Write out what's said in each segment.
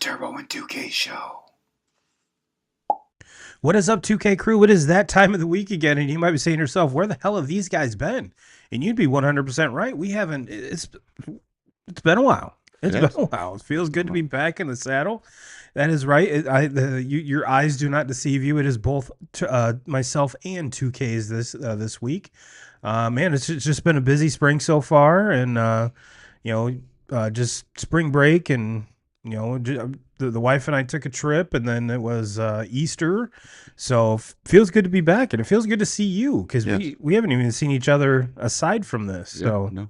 Turbo and 2K show. What is up, 2K crew? It is that time of the week again, and you might be saying to yourself, where the hell have these guys been? And you'd be 100% right. We haven't, it's been a while. It's been a while. It feels good to be back in the saddle. That is right. Your eyes do not deceive you. It is both myself and 2Ks this week. Man, it's just been a busy spring so far, and just spring break, and the wife and I took a trip, and then it was Easter, so feels good to be back, and it feels good to see you because we haven't even seen each other aside from this. So no.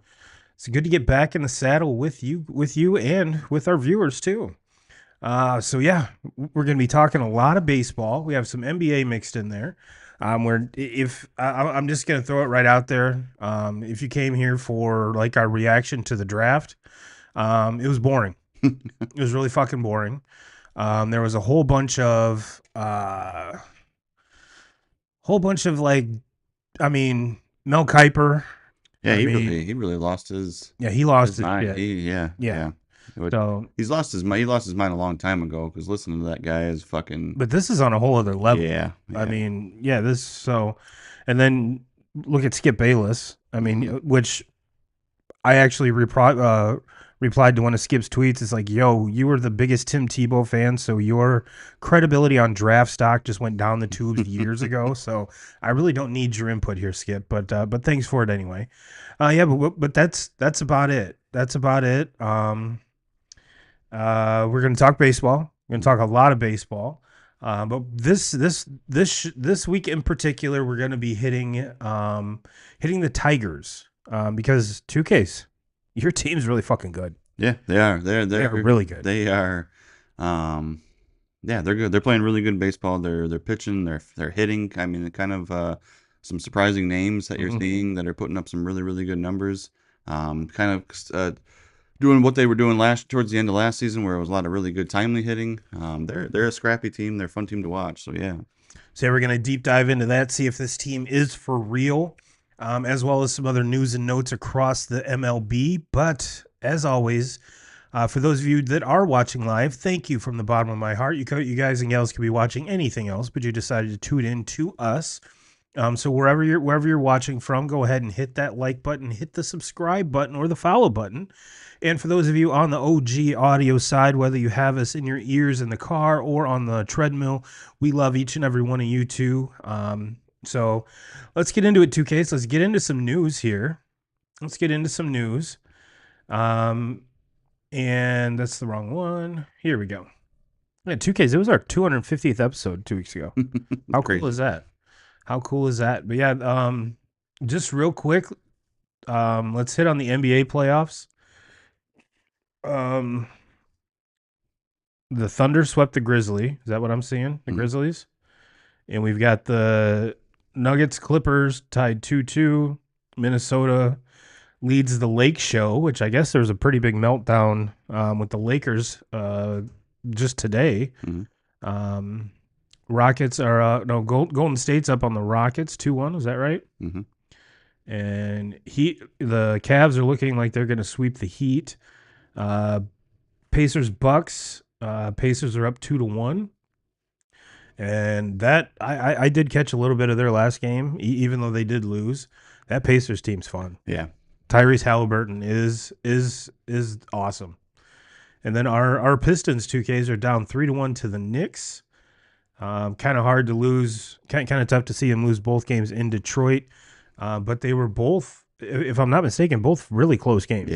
It's good to get back in the saddle with you, and with our viewers too. So yeah, we're going to be talking a lot of baseball. We have some NBA mixed in there. I'm just going to throw it right out there. If you came here for like our reaction to the draft, it was boring. It was really fucking boring. There was a whole bunch of Mel Kiper. Yeah, he really lost his. Yeah, he lost his mind. shit. Yeah. So he lost his mind a long time ago because listening to that guy is fucking. But this is on a whole other level. Yeah. And then look at Skip Bayless. Which I actually replied to one of Skip's tweets. It's like, yo, you were the biggest Tim Tebow fan, so your credibility on draft stock just went down the tubes years ago. So I really don't need your input here, Skip. But thanks for it anyway. But that's about it. That's about it. We're gonna talk baseball. We're gonna talk a lot of baseball. But this week in particular, we're gonna be hitting the Tigers. Because 2Ks, your team's really fucking good. Yeah, they are. They're really good. They are. They're good. They're playing really good baseball. They're pitching. They're hitting. I mean, kind of some surprising names that you're seeing that are putting up some really, really good numbers. Doing what they were doing towards the end of last season, where it was a lot of really good timely hitting. They're a scrappy team. They're a fun team to watch. So yeah. So we're gonna deep dive into that, see if this team is for real. As well as some other news and notes across the MLB. But as always, for those of you that are watching live, thank you from the bottom of my heart. You guys and gals could be watching anything else, but you decided to tune in to us. So wherever you're watching from, go ahead and hit that like button, hit the subscribe button or the follow button. And for those of you on the OG audio side, whether you have us in your ears in the car or on the treadmill, we love each and every one of you too. So let's get into it, 2Ks. Let's get into some news here. And that's the wrong one. Here we go. Yeah, 2Ks. It was our 250th episode 2 weeks ago. How cool is that? But yeah, just real quick, let's hit on the NBA playoffs. The Thunder swept the Grizzlies. Is that what I'm seeing? The Grizzlies? And we've got the Nuggets Clippers tied 2-2. Minnesota leads the Lake Show, which I guess there was a pretty big meltdown with the Lakers just today. Rockets are Golden State's up on the Rockets 2-1. Is that right? And the Cavs are looking like they're going to sweep the Heat. Pacers Bucks. Pacers are up 2-1. And that I did catch a little bit of their last game, even though they did lose. That Pacers team's fun. Yeah, Tyrese Halliburton is awesome. And then our Pistons 2Ks are down 3-1 to the Knicks. Kind of hard to lose. Kind of tough to see them lose both games in Detroit. But they were both, if I'm not mistaken, both really close games.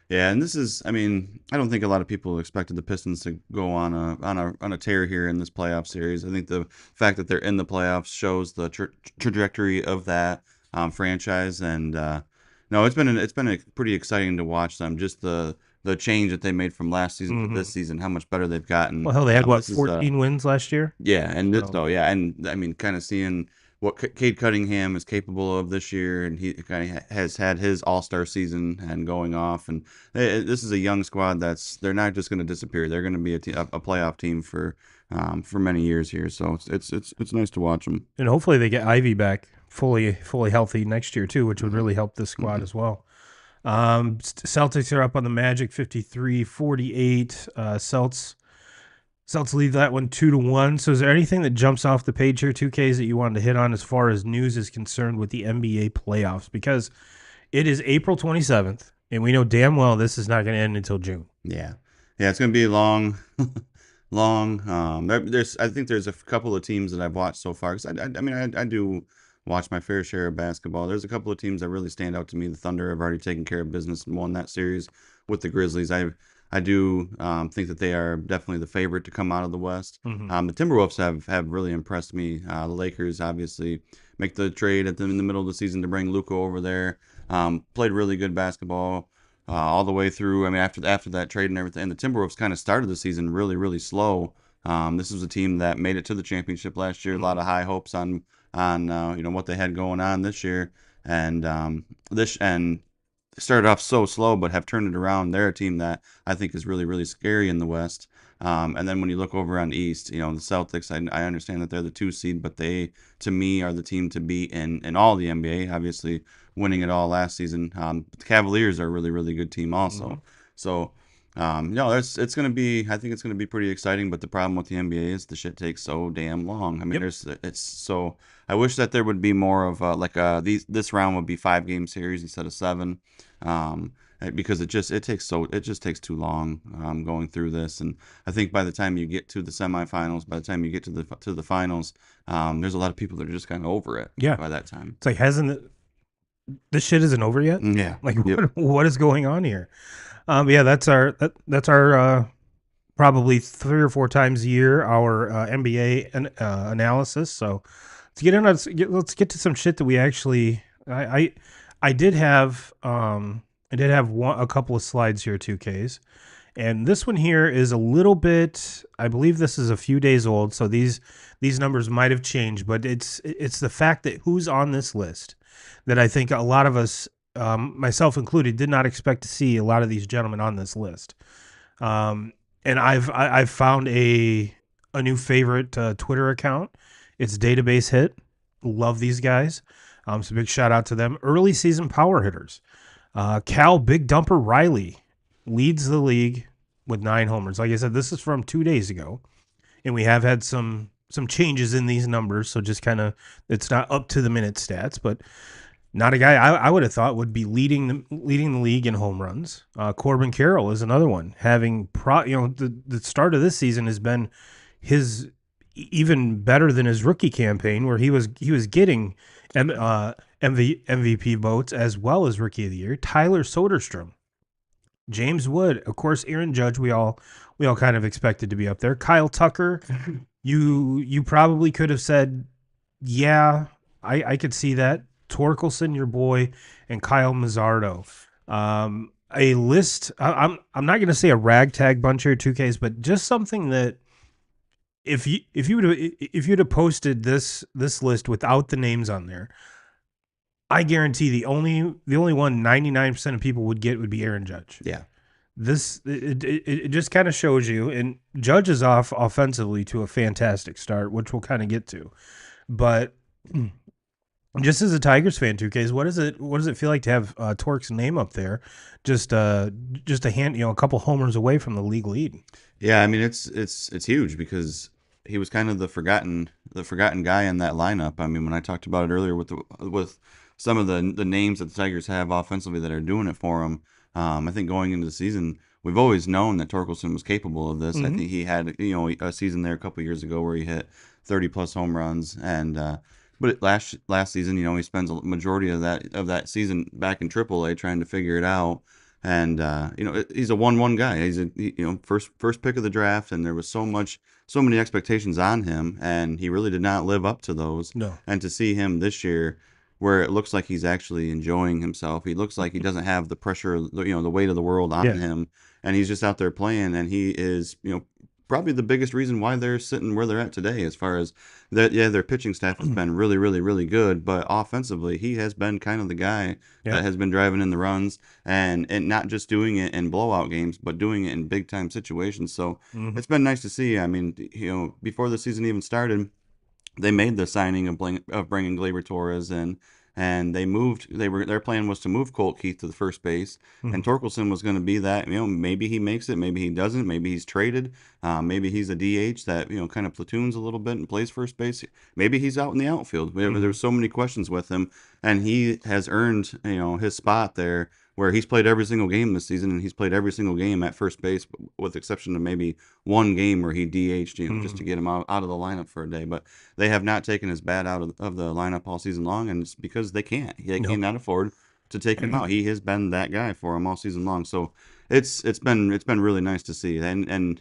Yeah, and this is, I don't think a lot of people expected the Pistons to go on a tear here in this playoff series. I think the fact that they're in the playoffs shows the trajectory of that franchise, and no, it's been pretty exciting to watch them. Just the change that they made from last season to this season, how much better they've gotten. Well, hell, they had 14 wins last year. Yeah, and kind of seeing what Cade Cunningham is capable of this year, and he kind of has had his all-star season and going off. And this is a young squad they're not just going to disappear. They're going to be a playoff team for many years here. So it's nice to watch them. And hopefully they get Ivy back fully healthy next year too, which would really help this squad as well. Celtics are up on the Magic 53-48. Celts So let's leave that one 2-1. So is there anything that jumps off the page here, 2Ks, that you wanted to hit on as far as news is concerned with the NBA playoffs? Because it is April 27th, and we know damn well this is not going to end until June. Yeah, yeah, it's gonna be long, long. There's I think there's a couple of teams that I've watched so far. Cause I mean I do watch my fair share of basketball. There's a couple of teams that really stand out to me. The Thunder have already taken care of business and won that series with the Grizzlies. I do think that they are definitely the favorite to come out of the West. Mm-hmm. The Timberwolves have really impressed me. The Lakers obviously make the trade in the middle of the season to bring Luka over there. Played really good basketball all the way through. I mean, after that trade and everything, and the Timberwolves kind of started the season really really slow. This was a team that made it to the championship last year. A lot of high hopes on what they had going on this year, and this and started off so slow, but have turned it around. They're a team that I think is really, really scary in the West. And then when you look over on the East, the Celtics, I understand that they're the 2 seed, but they, to me, are the team to beat in all the NBA, obviously winning it all last season. But the Cavaliers are a really, really good team Mm-hmm. also. So, it's going to be, I think it's going to be pretty exciting, but the problem with the NBA is the shit takes so damn long. I mean, Yep. it's so, I wish that there would be more of this round would be 5 game series instead of 7, um, because it just takes too long going through this. And I think by the time you get to the semifinals, by the time you get to the finals, there's a lot of people that are just kind of over it Yeah. by that time. It's like, this shit isn't over yet? Yeah. Like, Yep. what is going on here? Yeah, that's our probably 3 or 4 times a year our NBA analysis. So let's get to some shit that we actually I did have a couple of slides here, 2Ks. And this one here is a little bit, I believe this is a few days old, so these numbers might have changed, but it's the fact that who's on this list that I think a lot of us, myself included, did not expect to see a lot of these gentlemen on this list. And I've found a new favorite Twitter account. It's Database Hit. Love these guys. So big shout out to them. Early season power hitters. Cal Big Dumper Riley leads the league with 9 homers. Like I said, this is from 2 days ago, and we have had some changes in these numbers. So just kind of, it's not up to the minute stats, but not a guy I would have thought would be leading the league in home runs. Corbin Carroll is another one. Having the start of this season has been his even better than his rookie campaign, where he was getting MVP votes as well as Rookie of the Year. Tyler Soderstrom, James Wood, of course, Aaron Judge. We all kind of expected to be up there. Kyle Tucker, you probably could have said, yeah, I could see that. Torkelson, your boy, and Kyle Mazzardo. A list. I'm not going to say a ragtag bunch here, 2Ks, but just something that if you'd have posted this list without the names on there, I guarantee the only one 99% of people would get would be Aaron Judge. Yeah. It just kind of shows you, and Judge is off offensively to a fantastic start, which we'll kind of get to, but. Just as a Tigers fan, 2Ks, what does it feel like to have Torque's name up there, just a a couple homers away from the league lead? Yeah, I mean it's huge because he was kind of the forgotten guy in that lineup. I mean, when I talked about it earlier with some of the names that the Tigers have offensively that are doing it for them, I think going into the season, we've always known that Torkelson was capable of this. I think he had a season there a couple years ago where he hit 30 plus home runs, and but last season, he spends a majority of that season back in AAA trying to figure it out. And he's a 1-1 guy. He's first pick of the draft, and there was so many expectations on him, and he really did not live up to those. No. And to see him this year, where it looks like he's actually enjoying himself, he looks like he doesn't have the pressure, the weight of the world on him, and he's just out there playing, and he is, probably the biggest reason why they're sitting where they're at today, as far as that. Yeah, their pitching staff has been really, really, really good, but offensively, he has been kind of the guy that has been driving in the runs, and not just doing it in blowout games, but doing it in big time situations. So it's been nice to see. I mean, before the season even started, they made the signing of bringing Gleyber Torres in. and their plan was to move Colt Keith to the first base, and Mhm. Torkelson was going to be that. Maybe he makes it, maybe he doesn't, maybe he's traded, maybe he's a DH that kind of platoons a little bit and plays first base. Maybe he's out in the outfield. Mhm. There's so many questions with him, and he has earned his spot there, where he's played every single game this season, and he's played every single game at first base, with the exception of maybe one game where he DH'd, just to Mhm. get him out of the lineup for a day. But they have not taken his bat out of the lineup all season long, and it's because they can't. They Nope. cannot afford to take him out. He has been that guy for him all season long. So it's been really nice to see. And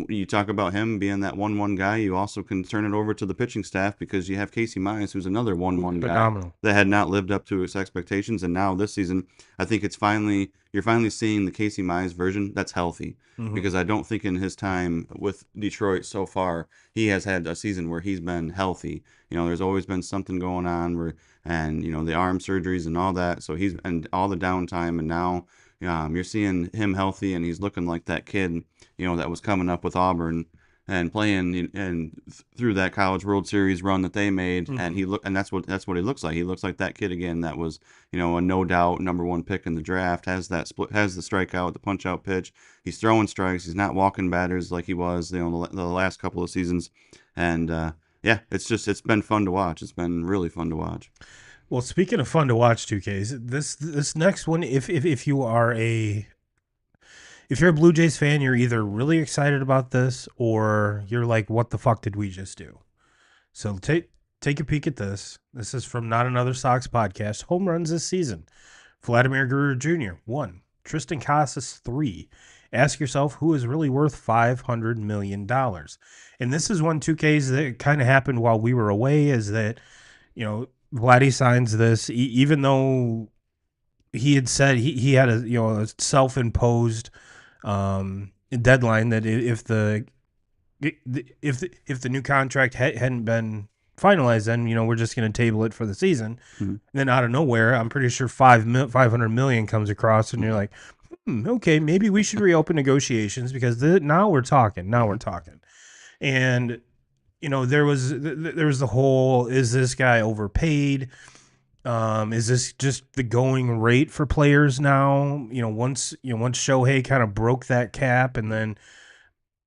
you talk about him being that 1-1 guy. You also can turn it over to the pitching staff, because you have Casey Mize, who's another 1-1 guy Phenomenal. that had not lived up to his expectations. And now this season, I think you're finally seeing the Casey Mize version that's healthy, Mhm. because I don't think in his time with Detroit so far he has had a season where he's been healthy. There's always been something going on, and the arm surgeries and all that. So and all the downtime, and now you're seeing him healthy, and he's looking like that kid, that was coming up with Auburn and playing and through that College World Series run that they made, and Mhm. that's what he looks like. He looks like that kid again that was, a no doubt #1 pick in the draft. Has that split, has the strikeout, the punch out pitch. He's throwing strikes. He's not walking batters like he was, the last couple of seasons, and yeah, it's been fun to watch. It's been really fun to watch. Well, speaking of fun to watch, 2Ks, this next one, if you are if you're a Blue Jays fan, you're either really excited about this or you're like, what the fuck did we just do? So take a peek at this. This is from Not Another Sox podcast. Home runs this season. Vladimir Guerrero Jr. 1. Tristan Casas 3. Ask yourself who is really worth $500 million. And this is one 2Ks that kind of happened while we were away, is that, Vladdy signs this, even though he had said he had a self-imposed deadline that if the new contract hadn't been finalized, then we're just going to table it for the season. Mhm. Then out of nowhere, I'm pretty sure 500 million comes across, and you're like, okay, maybe we should reopen negotiations, because now we're talking. Now we're talking. And there was the whole, is this guy overpaid? Is this just the going rate for players now? Once Shohei kind of broke that cap, and then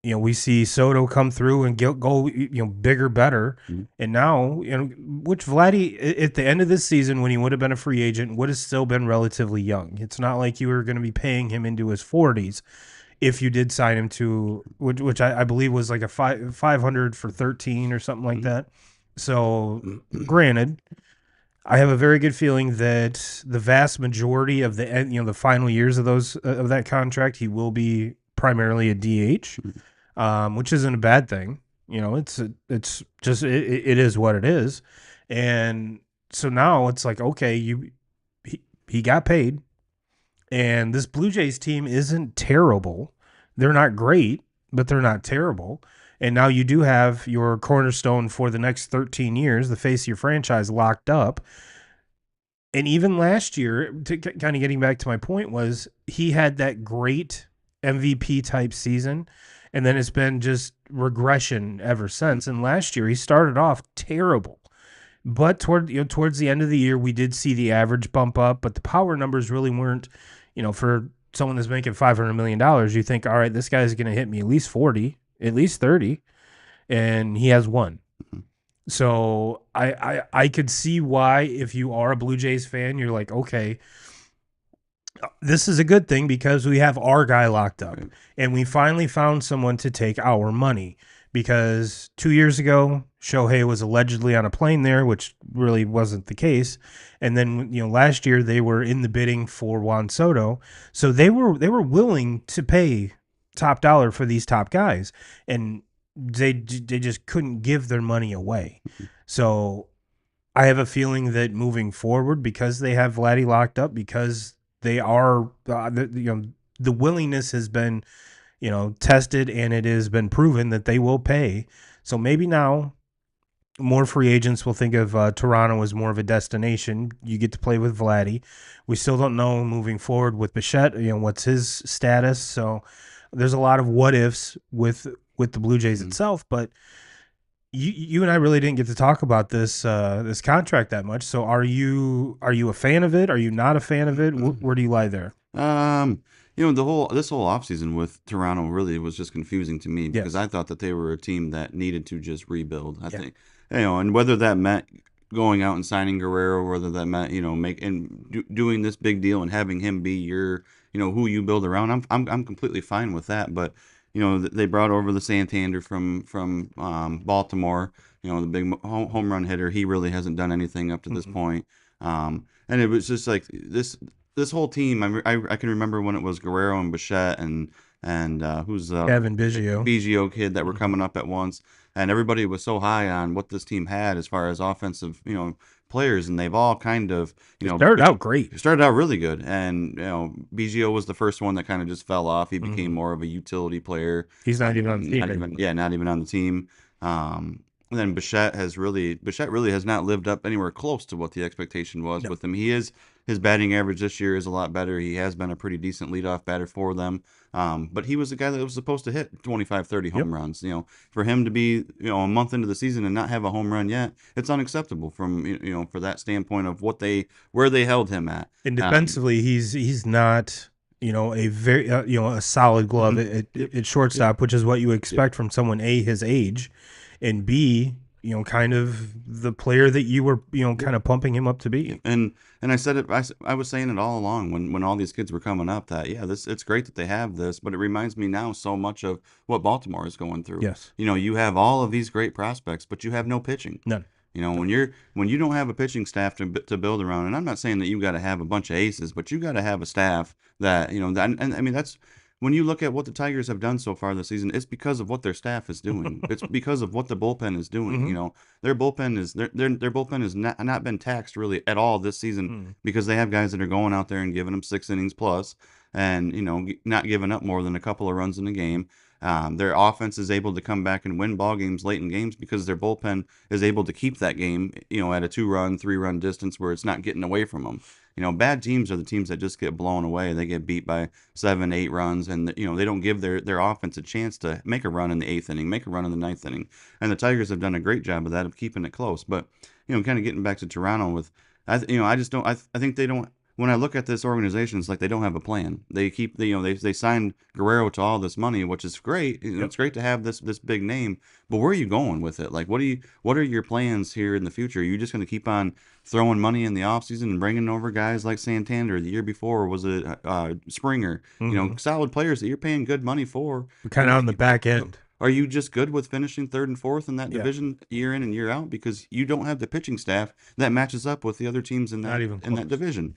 we see Soto come through and go bigger, better. Mhm. And now, which Vladdy at the end of this season, when he would have been a free agent, would have still been relatively young. It's not like you were going to be paying him into his 40s if you did sign him to, which I believe was like a 500 for 13 or something like Mhm. that. So, granted, I have a very good feeling that the vast majority of the final years of that contract, he will be primarily a DH, which isn't a bad thing. It's just it is what it is, and so now it's like, okay, he got paid, and this Blue Jays team isn't terrible. They're not great, but they're not terrible. And now you do have your cornerstone for the next 13 years, the face of your franchise, locked up. And even last year, kind of getting back to my point, was he had that great MVP type season, and then it's been just regression ever since. And last year he started off terrible, but towards the end of the year we did see the average bump up, but the power numbers really weren't, for someone that's making $500 million. You think, all right, this guy's going to hit me at least 40, at least 30, and he has one. So I could see why, if you are a Blue Jays fan, you're like, okay, this is a good thing because we have our guy locked up, Right. and we finally found someone to take our money. Because 2 years ago, Shohei was allegedly on a plane there, which really wasn't the case. And then last year they were in the bidding for Juan Soto, so they were willing to pay top dollar for these top guys, and they just couldn't give their money away. So I have a feeling that moving forward, because they have Vladdy locked up, because they are the willingness has been tested, and it has been proven that they will pay. So maybe now more free agents will think of Toronto as more of a destination. You get to play with Vladdy. We still don't know moving forward with Bichette, what's his status. So there's a lot of what ifs with the Blue Jays Mhm. itself, but you and I really didn't get to talk about this contract that much. So are you a fan of it? Are you not a fan of it? Where do you lie there? Um, this whole offseason with Toronto really was just confusing to me because Yes. I thought that they were a team that needed to just rebuild. I Yeah. think, and whether that meant going out and signing Guerrero, whether that meant doing this big deal and having him be your who you build around, I'm completely fine with that. But they brought over the Santander from Baltimore. The big home run hitter. He really hasn't done anything up to this Mhm. point. And it was just like this whole team. I can remember when it was Guerrero and Bichette and who's Kevin Biggio. Biggio kid that were Mhm. coming up at once, and everybody was so high on what this team had as far as offensive players, and they've all kind of It started out great. started out really good, and Biggio was the first one that kind of just fell off. He became Mhm. more of a utility player, He's not even on the team anymore. not even on the team. And then Bichette really has not lived up anywhere close to what the expectation was No. with him. His batting average this year is a lot better. He has been a pretty decent leadoff batter for them. But he was a guy that was supposed to hit 25, 30 Yep. home runs. For him to be, a month into the season and not have a home run yet, it's unacceptable from, for that standpoint of where they held him at. And defensively, he's not a very a solid glove Mhm. at Yep. shortstop, which is what you Yep. expect from someone his age, and B kind of the player that you were Yep. kind of pumping him up to Yeah, be. and I said it. I was saying it all along when all these kids were coming up that this it's great that they have this, but it reminds me now so much of what Baltimore is going through. Yes. You have all of these great prospects, but you have no pitching. None. When you don't have a pitching staff to build around, and I'm not saying that you got to have a bunch of aces, but you got to have a staff that and I mean that's when you look at what the Tigers have done so far this season, it's because of what their staff is doing. It's because of what the bullpen is doing. Mm-hmm. Their bullpen has not been taxed really at all this season Mm. because they have guys that are going out there and giving them 6 innings plus, and not giving up more than a couple of runs in a game. Their offense is able to come back and win ball games late in games because their bullpen is able to keep that game, at a 2-run, 3-run distance where it's not getting away from them. Bad teams are the teams that just get blown away. They get beat by 7, 8 runs, and they don't give their offense a chance to make a run in the 8th inning, make a run in the 9th inning. And the Tigers have done a great job of that, of keeping it close. But kind of getting back to Toronto with, I just don't. I think they don't. When I look at this organization, it's like they don't have a plan. They keep, they signed Guerrero to all this money, which is great. Yep. It's great to have this big name, but where are you going with it? Like, what are your plans here in the future? Are you just going to keep on throwing money in the offseason and bringing over guys like Santander? The year before was it Springer? Mm-hmm. Solid players that you're paying good money for. We're kind of on the back end. Are you just good with finishing third and fourth in that Yeah. division year in and year out because you don't have the pitching staff that matches up with the other teams in Not even that close. division?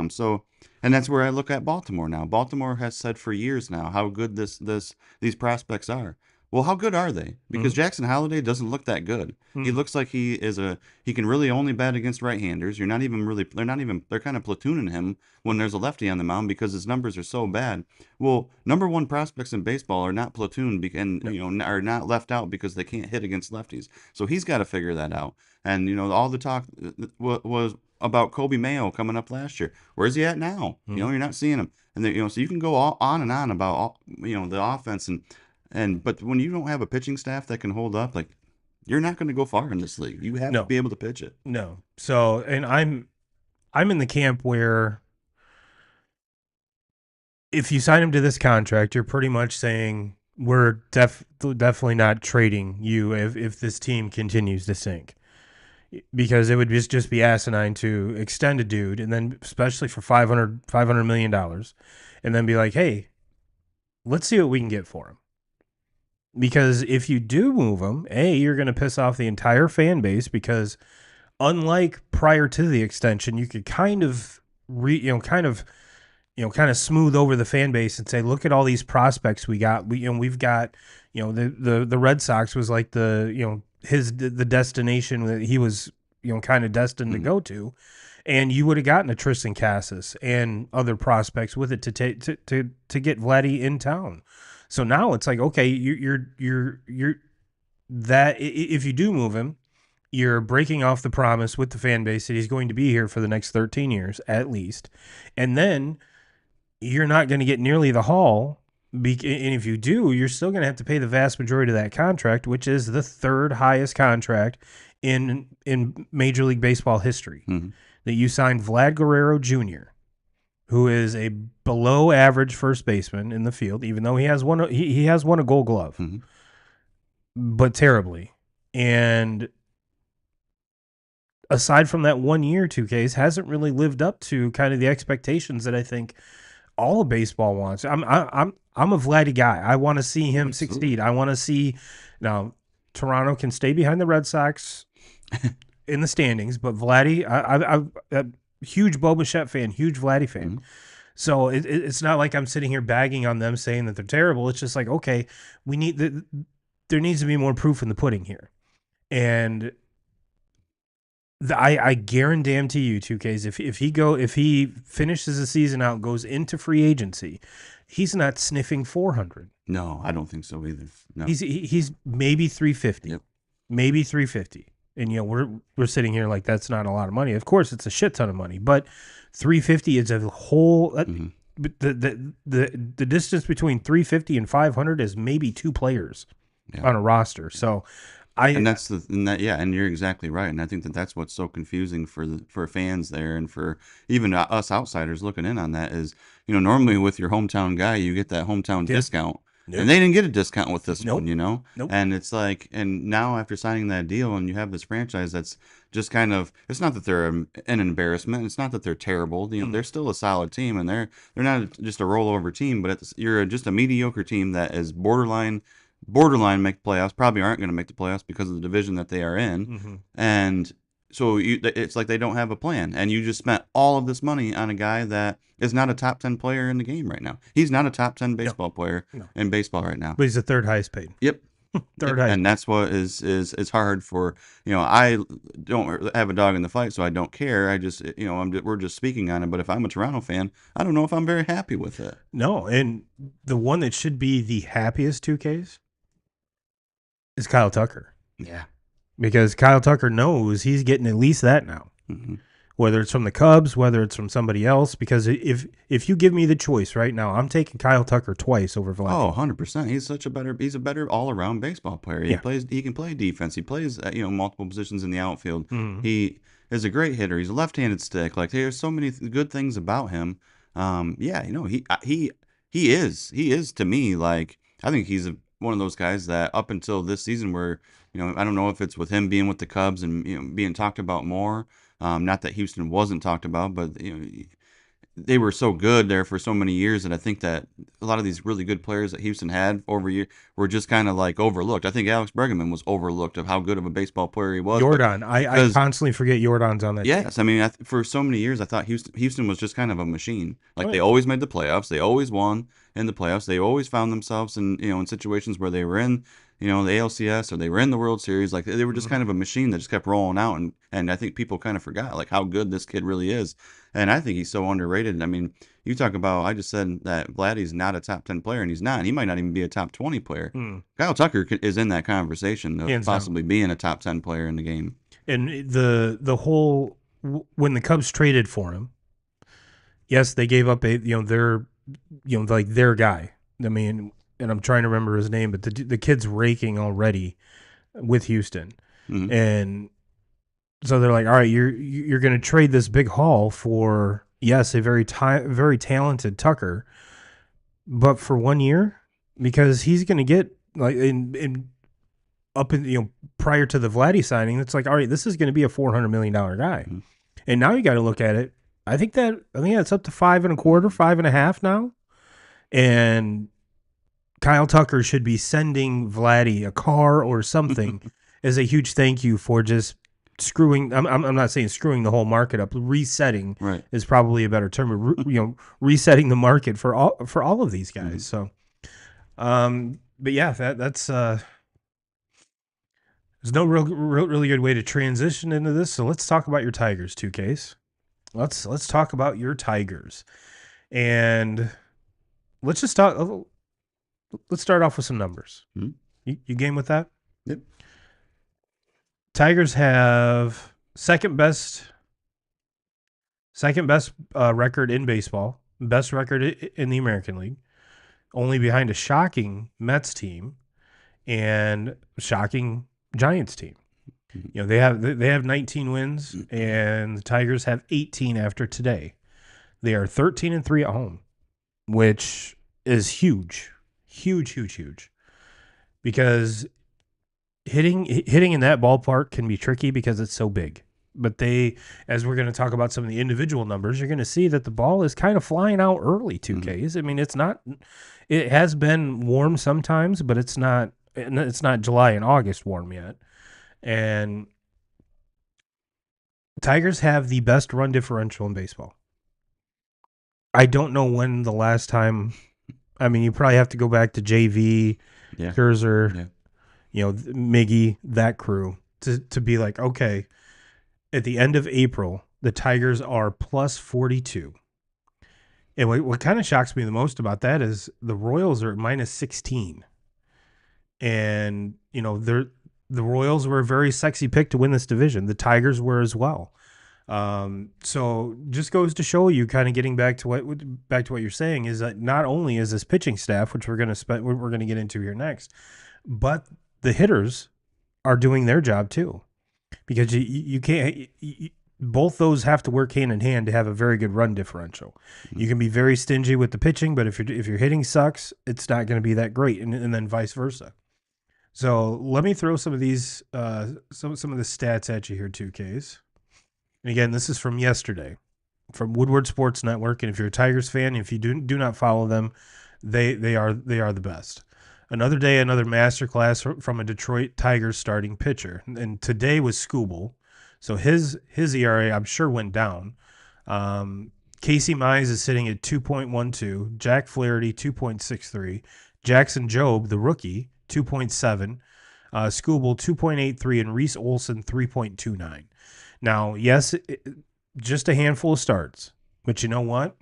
So, and that's where I look at Baltimore now. Baltimore has said for years now how good these prospects are. Well, how good are they? Because Mm-hmm. Jackson Holliday doesn't look that good. He Mm-hmm. looks like he can really only bat against right-handers. You're not even really they're kind of platooning him when there's a lefty on the mound because his numbers are so bad. Well, number one prospects in baseball are not platooned and No. are not left out because they can't hit against lefties. So he's got to figure that out. And all the talk was about Kobe Mayo coming up last year. Where's he at now? Mm-hmm. You're not seeing him. And so you can go on and on about the offense but when you don't have a pitching staff that can hold up, like you're not going to go far in this league. You have to No. be able to pitch it. No. So, and I'm in the camp where if you sign him to this contract, you're pretty much saying we're definitely not trading you if this team continues to sink. Because it would just be asinine to extend a dude and then especially for $500 million and then be like, hey, let's see what we can get for him. Because if you do move him, you're going to piss off the entire fan base because unlike prior to the extension, you could kind of kind of smooth over the fan base and say, look at all these prospects we got. We've got, the Red Sox was like the destination that he was, kind of destined to Mhm. go to, and you would have gotten a Tristan Cassis and other prospects with it to take to get Vladdy in town. So now it's like, okay, you're that if you do move him, you're breaking off the promise with the fan base that he's going to be here for the next 13 years at least, and then you're not going to get nearly the haul And if you do, you're still going to have to pay the vast majority of that contract, which is the third highest contract in Major League Baseball history. Mm-hmm. That you signed Vlad Guerrero Jr., who is a below average first baseman in the field, even though he has won a Gold Glove, Mm-hmm. but terribly. And aside from that 1 year, 2Ks hasn't really lived up to kind of the expectations that I think all of baseball wants. I'm a Vladdy guy. I want to see him succeed. I want to see now Toronto can stay behind the Red Sox in the standings, but Vladdy, I'm a huge Bo Bichette fan, huge Vladdy fan. Mm-hmm. So it's not like I'm sitting here bagging on them saying that they're terrible. It's just like, okay, there needs to be more proof in the pudding here. And I guarantee you, 2Ks, if he finishes the season out, goes into free agency, he's not sniffing 400. No, I don't think so either. No. He's maybe 350, Yep. maybe 350. And we're sitting here like that's not a lot of money. Of course, it's a shit ton of money, but 350 is a whole. Mm-hmm. The distance between 350 and 500 is maybe two players Yeah. on a roster. So and and you're exactly right. And I think that's what's so confusing for fans there, and for even us outsiders looking in on that is, normally with your hometown guy, you get that hometown discount. Nope. And they didn't get a discount with this one, Nope. And it's like, and now after signing that deal, and you have this franchise that's just kind of, it's not that they're an embarrassment. It's not that they're terrible. They're still a solid team, and they're not just a rollover team, but you're just a mediocre team that is borderline make playoffs. Probably aren't going to make the playoffs because of the division that they are in, Mm-hmm. and so it's like they don't have a plan, and you just spent all of this money on a guy that is not a top 10 player in the game right now. He's not a top 10 baseball player in baseball right now. But he's the third highest paid. Yep. Third highest. And that's what is hard for, I don't have a dog in the fight, so I don't care. I just, we're just speaking on it. But if I'm a Toronto fan, I don't know if I'm very happy with it. No, and the one that should be the happiest 2Ks is Kyle Tucker. Yeah. Because Kyle Tucker knows he's getting at least that now. Mm-hmm. Whether it's from the Cubs, whether it's from somebody else. Because if you give me the choice right now, I'm taking Kyle Tucker twice over Vlad. Oh, 100%. He's a better all-around baseball player. He can play defense. He plays multiple positions in the outfield. Mm-hmm. He is a great hitter. He's a left-handed stick. Like, there's so many good things about him. He is to me, like, I think he's one of those guys that up until this season where, I don't know if it's with him being with the Cubs and being talked about more. Not that Houston wasn't talked about, but they were so good there for so many years that I think that a lot of these really good players that Houston had over year were just kind of like overlooked. I think Alex Bregman was overlooked of how good of a baseball player he was. Jordan, I constantly forget Jordan's on that. Yes, I mean, for so many years I thought Houston was just kind of a machine. Like, Right. They always made the playoffs, they always won in the playoffs, they always found themselves in situations where they were in the ALCS or they were in the World Series. Like, they were just kind of a machine that just kept rolling out, and I think people kind of forgot like how good this kid really is. And I think he's so underrated. I mean, you talk about, I just said that Vladdy's not a top 10 player, and he's not. He might not even be a top 20 player. Kyle Tucker is in that conversation of Hands down. possibly being a top 10 player in the game. And the whole when the Cubs traded for him, yes, they gave up their guy. I mean, and I'm trying to remember his name, but the kid's raking already with Houston, Mhm. and so they're like, all right, you're going to trade this big haul for, yes, a very talented Tucker, but for 1 year, because he's going to get like prior to the Vladdy signing, it's like, all right, this is going to be a $400 million guy. Mhm. And now you got to look at it. I think that's up to 5.25, 5.5 now. And Kyle Tucker should be sending Vladdy a car or something as a huge thank you for just screwing. I'm not saying screwing the whole market up. Resetting Right. is probably a better term. Resetting the market for all of these guys. So, but yeah, that's there's no really good way to transition into this. So let's talk about your Tigers, 2Ks. Let's talk about your Tigers, and let's just talk. Let's start off with some numbers. Mhm. You game with that? Yep. Tigers have second best record in baseball, best record in the American League, only behind a shocking Mets team and shocking Giants team. You know, they have 19 wins and the Tigers have 18 after today. They are 13-3 at home, which is huge. Huge, huge, huge. Because hitting in that ballpark can be tricky because it's so big. But they, as we're going to talk about some of the individual numbers, you're going to see that the ball is kind of flying out early. 2Ks. I mean, it's not. It has been warm sometimes, but it's not. It's not July and August warm yet. And Tigers have the best run differential in baseball. I don't know when the last time. I mean, you probably have to go back to JV, Yeah. Scherzer, Yeah. Miggy, that crew to be like, okay, at the end of April, the Tigers are plus 42. And what kind of shocks me the most about that is the Royals are at minus 16. And, the Royals were a very sexy pick to win this division. The Tigers were as well. So just goes to show you, kind of getting back to what you're saying, is that not only is this pitching staff, which we're going to get into here next, but the hitters are doing their job too, because you can't. Both those have to work hand in hand to have a very good run differential. You can be very stingy with the pitching, but if your hitting sucks, it's not going to be that great, and then vice versa. So let me throw some of these some of the stats at you here, 2Ks. And again, this is from yesterday, from Woodward Sports Network. And if you're a Tigers fan, if you do not follow them, they are the best. Another day, another masterclass from a Detroit Tigers starting pitcher. And today was Skubal. So his ERA, I'm sure, went down. Casey Mize is sitting at 2.12. Jack Flaherty, 2.63. Jackson Jobe, the rookie, 2.7. Skubal, 2.83. And Reese Olson, 3.29. Now, yes, just a handful of starts. But you know what?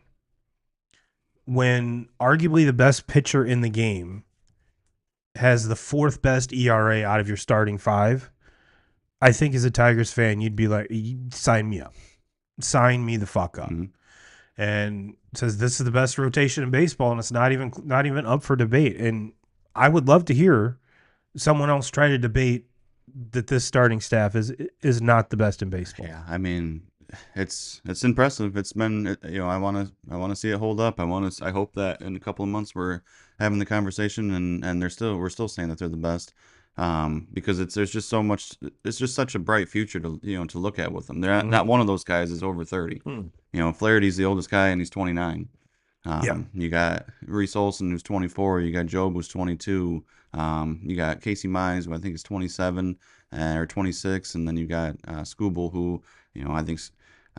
When arguably the best pitcher in the game has the fourth best ERA out of your starting five, I think as a Tigers fan, you'd be like, sign me up. Sign me the fuck up. Mm-hmm. And says this is the best rotation in baseball, and it's not even up for debate. And I would love to hear someone else try to debate that this starting staff is not the best in baseball. Yeah, I mean, it's impressive. It's been, I want to see it hold up. I hope that in a couple of months we're having the conversation and we're still saying that they're the best. Because there's just so much. It's just such a bright future to look at with them. They're not one of those guys is over 30. Flaherty's the oldest guy and he's 29. You got Reese Olson who's 24. You got Job who's 22. You got Casey Mize who I think is 27 or 26, and then you got Skubal who I think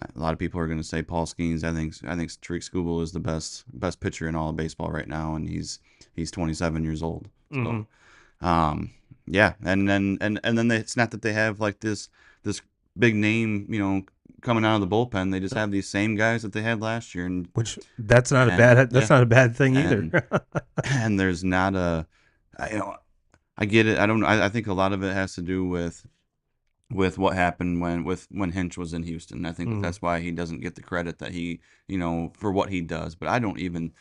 a lot of people are going to say Paul Skeens. I think Tariq Skubal is the best pitcher in all of baseball right now, and he's 27 years old. So. Yeah, and then it's not that they have like this big name, coming out of the bullpen. They just have these same guys that they had last year, and which that's not a bad thing either. And there's not I get it. I think a lot of it has to do with what happened when Hinch was in Houston. I think that's why he doesn't get the credit that he for what he does. But I don't even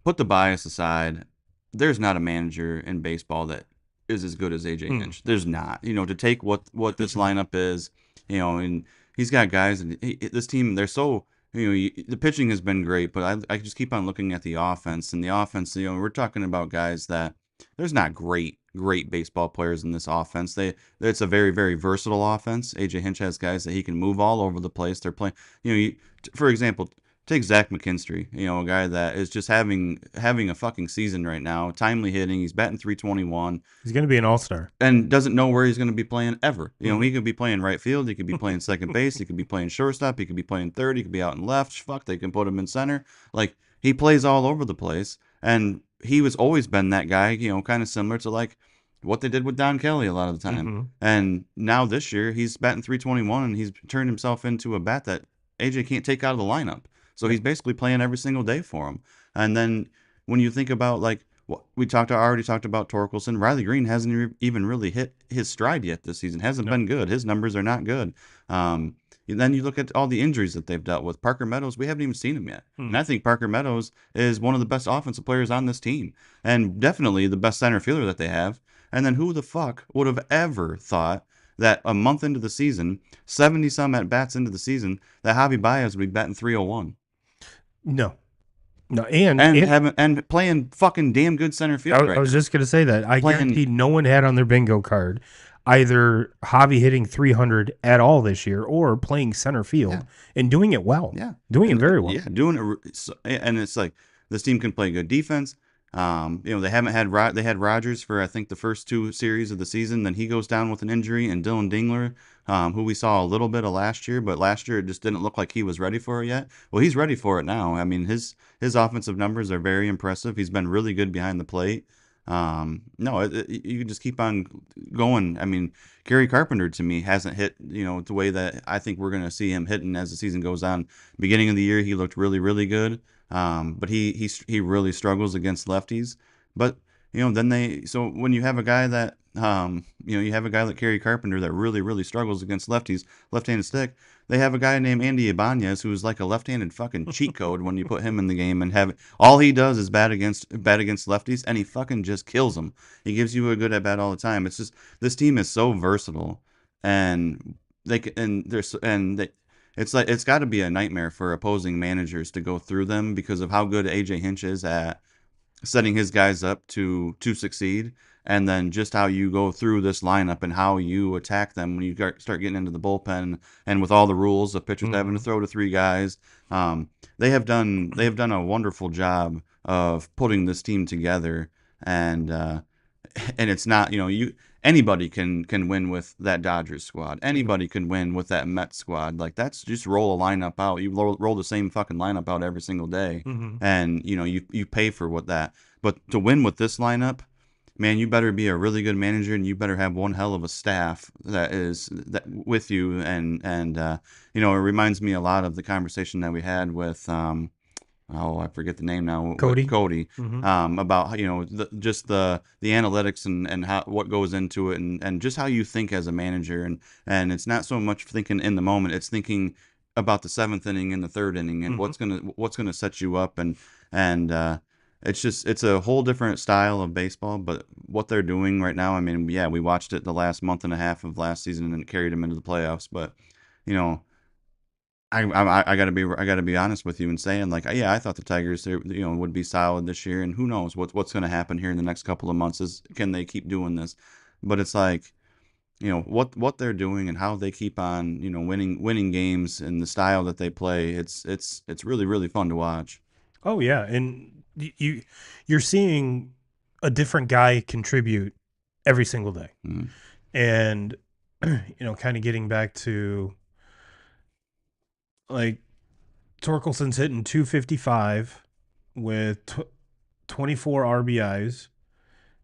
put the bias aside. There's not a manager in baseball that is as good as AJ Hinch. There's not. To take what this lineup is, and he's got guys, and this team, they're so, the pitching has been great, but I just keep on looking at the offense, and the offense, we're talking about guys that there's not great baseball players in this offense. It's a very, very versatile offense. AJ Hinch has guys that he can move all over the place. They're playing, for example, take Zach McKinstry, a guy that is just having a fucking season right now. Timely hitting. He's batting .321. He's going to be an all-star. And doesn't know where he's going to be playing ever. He could be playing right field. He could be playing second base. He could be playing shortstop. He could be playing third. He could be out in left. Fuck, they can put him in center. Like, he plays all over the place. And he was always been that guy, kind of similar to like what they did with Don Kelly a lot of the time. And now this year, he's batting .321, and he's turned himself into a bat that AJ can't take out of the lineup. So he's basically playing every single day for him. And then when you think about like already talked about Torkelson. Riley Green hasn't even really hit his stride yet this season. Hasn't No. been good. His numbers are not good. And then you look at all the injuries that they've dealt with. Parker Meadows, we haven't even seen him yet. And I think Parker Meadows is one of the best offensive players on this team, and definitely the best center fielder that they have. And then who the fuck would have ever thought that a month into the season, 70 some at bats into the season, that Javi Baez would be batting 301 No. No, and playing fucking damn good center field right I was now. just going to say that. I Playing, guarantee no one had on their bingo card either Javi hitting 300 at all this year or playing center field and doing it well. yeah, Doing it very well. Yeah, doing it, and it's like this team can play good defense. They haven't had they had Rodgers for I think the first two series of the season. Then he goes down with an injury, and Dylan Dingler, who we saw a little bit of last year, but last year it just didn't look like he was ready for it yet. Well, he's ready for it now. I mean, his offensive numbers are very impressive. He's been really good behind the plate. No, you can just keep on going. I mean, Gary Carpenter to me hasn't hit, the way that I think we're going to see him hitting as the season goes on. Beginning of the year, he looked really, really good. But he really struggles against lefties. But so when you have a guy that you have a guy like Gary Carpenter that really, really struggles against lefties, left-handed stick. They have a guy named Andy Ibanez who's like a left-handed fucking cheat code when you put him in the game and have all he does is bat against lefties, and he fucking just kills them. He gives you a good at bat all the time. It's just this team is so versatile, and it's like it's got to be a nightmare for opposing managers to go through them because of how good AJ Hinch is at setting his guys up to succeed, and then just how you go through this lineup and how you attack them when you start getting into the bullpen, and with all the rules of pitchers having to throw to three guys. They have done a wonderful job of putting this team together, and it's not, anybody can win with that Dodgers squad. Anybody can win with that Mets squad. Like, that's just roll a lineup out. You roll the same fucking lineup out every single day, and you pay for what that. But to win with this lineup, man, you better be a really good manager, and you better have one hell of a staff that with you. And it reminds me a lot of the conversation that we had with I forget the name now. Cody. About just the analytics and how what goes into it, and just how you think as a manager, and it's not so much thinking in the moment. It's thinking about the seventh inning and the third inning, and what's gonna set you up, and it's a whole different style of baseball. But what they're doing right now, I mean, yeah, we watched it the last month and a half of last season, and it carried them into the playoffs. But I gotta be honest with you and saying, like, yeah, I thought the Tigers would be solid this year, and who knows what's going to happen here in the next couple of months, is can they keep doing this? But it's like, what they're doing and how they keep on winning games and the style that they play. It's really, really fun to watch. Oh yeah, and you're seeing a different guy contribute every single day, and kind of getting back to, like, Torkelson's hitting 255 with 24 RBIs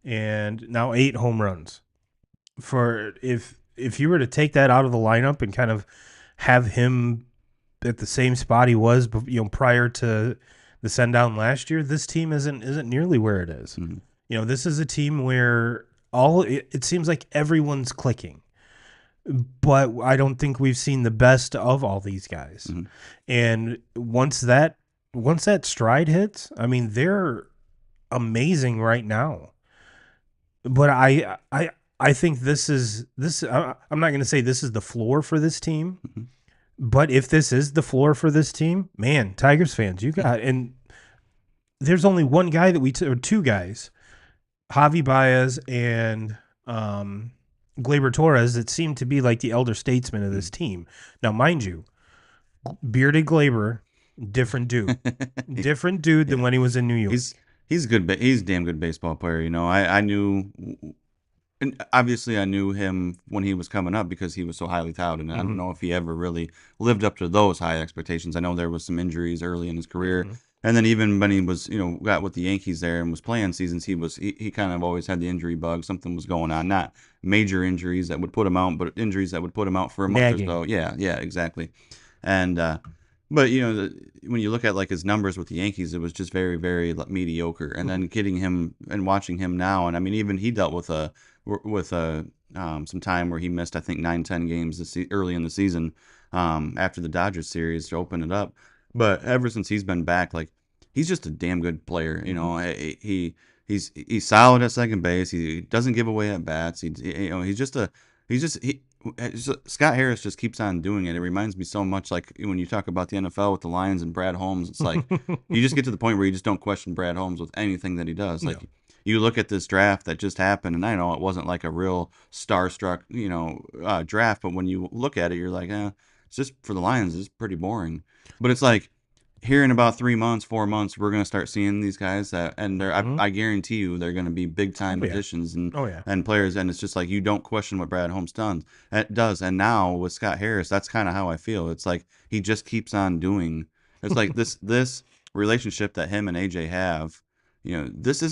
and now 8 home runs. For if you were to take that out of the lineup and kind of have him at the same spot he was, prior to the send down last year, this team isn't nearly where it is. This is a team where it seems like everyone's clicking. But I don't think we've seen the best of all these guys. And once that stride hits, I mean, they're amazing right now. But I think this. I'm not going to say this is the floor for this team, but if this is the floor for this team, man, Tigers fans, you got, and there's only one guy or two guys, Javi Baez and Gleyber Torres, that seemed to be like the elder statesman of this team. Now, mind you, bearded Gleyber, different dude, than when he was in New York. He's good. He's a damn good baseball player. I knew, and obviously I knew him when he was coming up because he was so highly touted. And I don't know if he ever really lived up to those high expectations. I know there was some injuries early in his career. And then even when he was, got with the Yankees there and was playing seasons, he kind of always had the injury bug. Something was going on, not major injuries that would put him out, but injuries that would put him out for a month or so. Yeah, exactly. And But when you look at like his numbers with the Yankees, it was just very, very mediocre. And then getting him and watching him now, and I mean, even he dealt with a some time where he missed, I think, 9, 10 games early in the season after the Dodgers series to open it up. But ever since he's been back, like he's just a damn good player. He's solid at second base. He doesn't give away at bats. He's just a he's just he Scott Harris just keeps on doing it. It reminds me so much like when you talk about the NFL with the Lions and Brad Holmes. It's like you just get to the point where you just don't question Brad Holmes with anything that he does. No. Like you look at this draft that just happened, and I know it wasn't like a real starstruck, draft, but when you look at it, you're like, it's just for the Lions, it's pretty boring. But it's like here in about 3 months, 4 months, we're gonna start seeing these guys and I guarantee you they're gonna be big time Oh, yeah. additions Oh, yeah. and players, and it's just like you don't question what Brad Holmes does. And now with Scott Harris, that's kind of how I feel. It's like he just keeps on doing. It's like this relationship that him and AJ have. This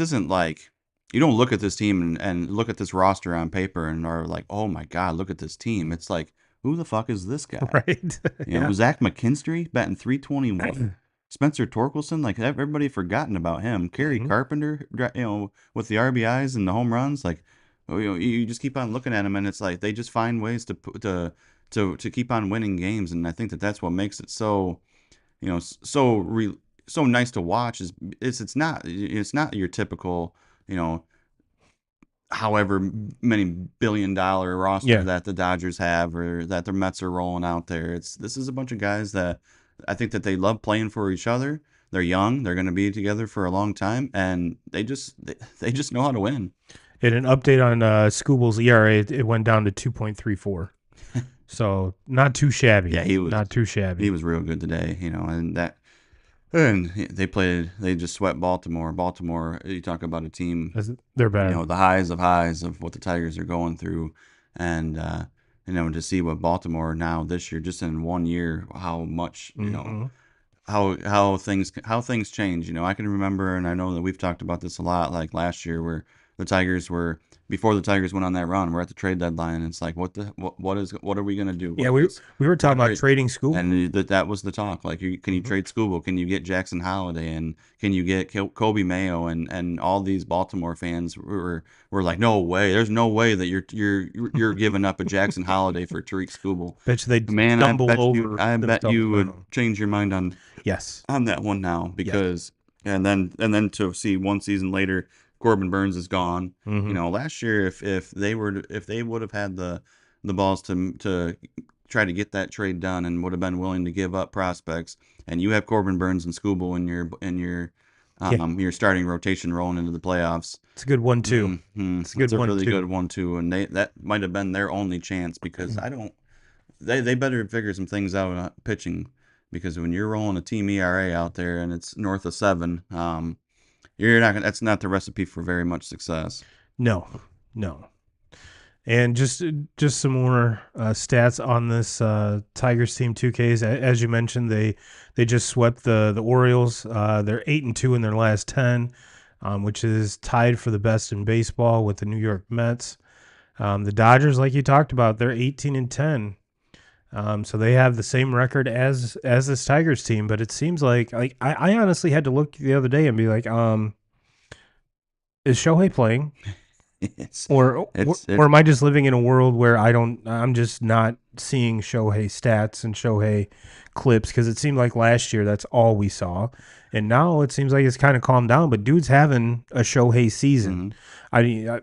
isn't like you don't look at this team and look at this roster on paper and are like, oh my god, look at this team. It's like, who the fuck is this guy? Right. Yeah. Zach McKinstry batting 321. Spencer Torkelson, like everybody forgotten about him. Kerry Carpenter, with the RBIs and the home runs, like you just keep on looking at them, and it's like they just find ways to keep on winning games, and I think that's what makes it so so nice to watch. It's not your typical however many billion-dollar roster Yeah. that the Dodgers have or that the Mets are rolling out there. This is a bunch of guys that I think that they love playing for each other. They're young. They're going to be together for a long time, and they just know how to win. In an update on Scooble's ERA, it went down to 2.34. So not too shabby. Yeah, he was not too shabby. He was real good today, and they just swept Baltimore. Baltimore, you talk about a team, They're bad. the highs of what the Tigers are going through, and to see what Baltimore now this year, just in 1 year, how much how things change. I can remember, and I know that we've talked about this a lot, like last year where the Tigers were before the Tigers went on that run. We're at the trade deadline, and it's like, what are we gonna do? Yeah, we were talking about trading Scooble, and that was the talk. Like, can you trade Scooble? Can you get Jackson Holiday? And can you get Kobe Mayo? And all these Baltimore fans were like, no way. There's no way that you're giving up a Jackson Holiday for Tariq Scooble. Bet you they Man, stumble over. I bet you would change your mind on Yes. on that one now, because and then to see one season later Corbin Burns is gone. Last year if they would have had the balls to try to get that trade done and would have been willing to give up prospects, and you have Corbin Burns and Scooble in your starting rotation rolling into the playoffs. It's a good 1-2. It's a really good 1-2, and that might have been their only chance, because they better figure some things out pitching, because when you're rolling a team ERA out there and it's north of 7, that's not the recipe for very much success. No. And just some more stats on this Tigers team 2Ks. As you mentioned, they just swept the Orioles. They're 8-2 in their last 10, which is tied for the best in baseball with the New York Mets. The Dodgers, like you talked about, they're 18-10. So they have the same record as this Tigers team, but it seems like I honestly had to look the other day and be like, is Shohei playing? Or am I just living in a world where I'm just not seeing Shohei stats and Shohei clips, because it seemed like last year that's all we saw, and now it seems like it's kind of calmed down. But dude's having a Shohei season. I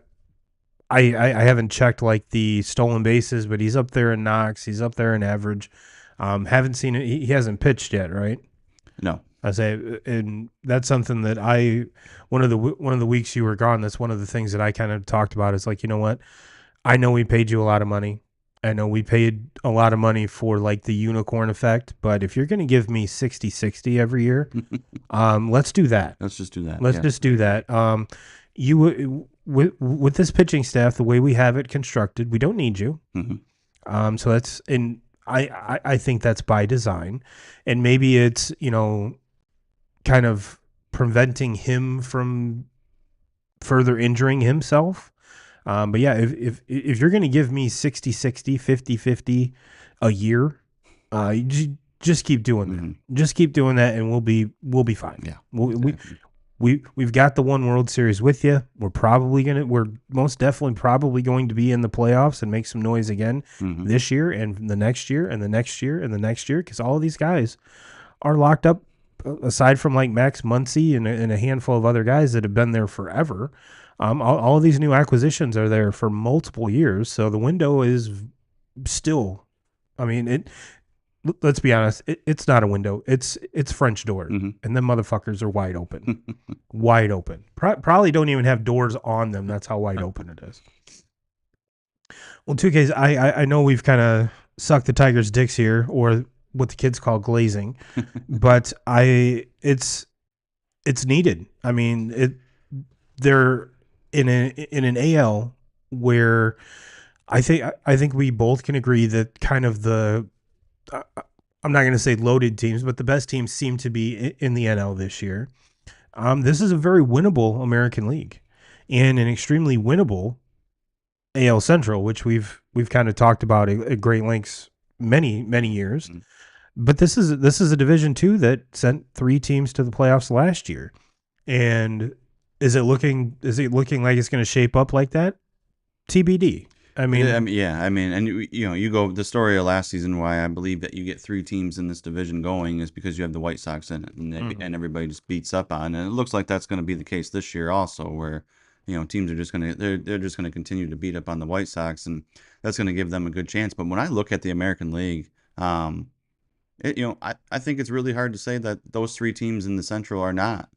haven't checked like the stolen bases, but he's up there in knocks. He's up there in average. Haven't seen it. He hasn't pitched yet, right? No. I say, and that's something that one of the weeks you were gone, that's one of the things that I kind of talked about, is like, you know what? I know we paid you a lot of money. I know we paid a lot of money for like the unicorn effect, but if you're going to give me 60-60 every year, let's do that. Let's just do that. Let's just do that. With this pitching staff, the way we have it constructed, we don't need you. So that's, and I think that's by design, and maybe it's, kind of preventing him from further injuring himself. But yeah, if you're going to give me 60-60, 50-50 a year, just keep doing that. Just keep doing that, and we'll be fine. Yeah, Exactly. We've got the one World Series with you. We're most definitely probably going to be in the playoffs and make some noise again this year and the next year and the next year and the next year, because all of these guys are locked up. Aside from like Max Muncy and a handful of other guys that have been there forever, all of these new acquisitions are there for multiple years. So the window is still, I mean, let's be honest, it's not a window. It's French doors, and them motherfuckers are wide open, wide open. Probably don't even have doors on them. That's how wide open it is. Well, 2Ks, I know we've kind of sucked the Tigers' dicks here, or what the kids call glazing, but it's needed. I mean, they're in an AL where I think we both can agree that kind of the I'm not going to say loaded teams, but the best teams seem to be in the NL this year. This is a very winnable American League and an extremely winnable AL Central, which we've kind of talked about at great lengths many years. But this is a Division II that sent 3 teams to the playoffs last year. And is it looking like it's going to shape up like that? TBD. I mean, and you go the story of last season. Why I believe that you get 3 teams in this division going is because you have the White Sox in it, and everybody just beats up on. And it looks like that's going to be the case this year also, where teams are just going to they're just going to continue to beat up on the White Sox, and that's going to give them a good chance. But when I look at the American League, I think it's really hard to say that those 3 teams in the Central are not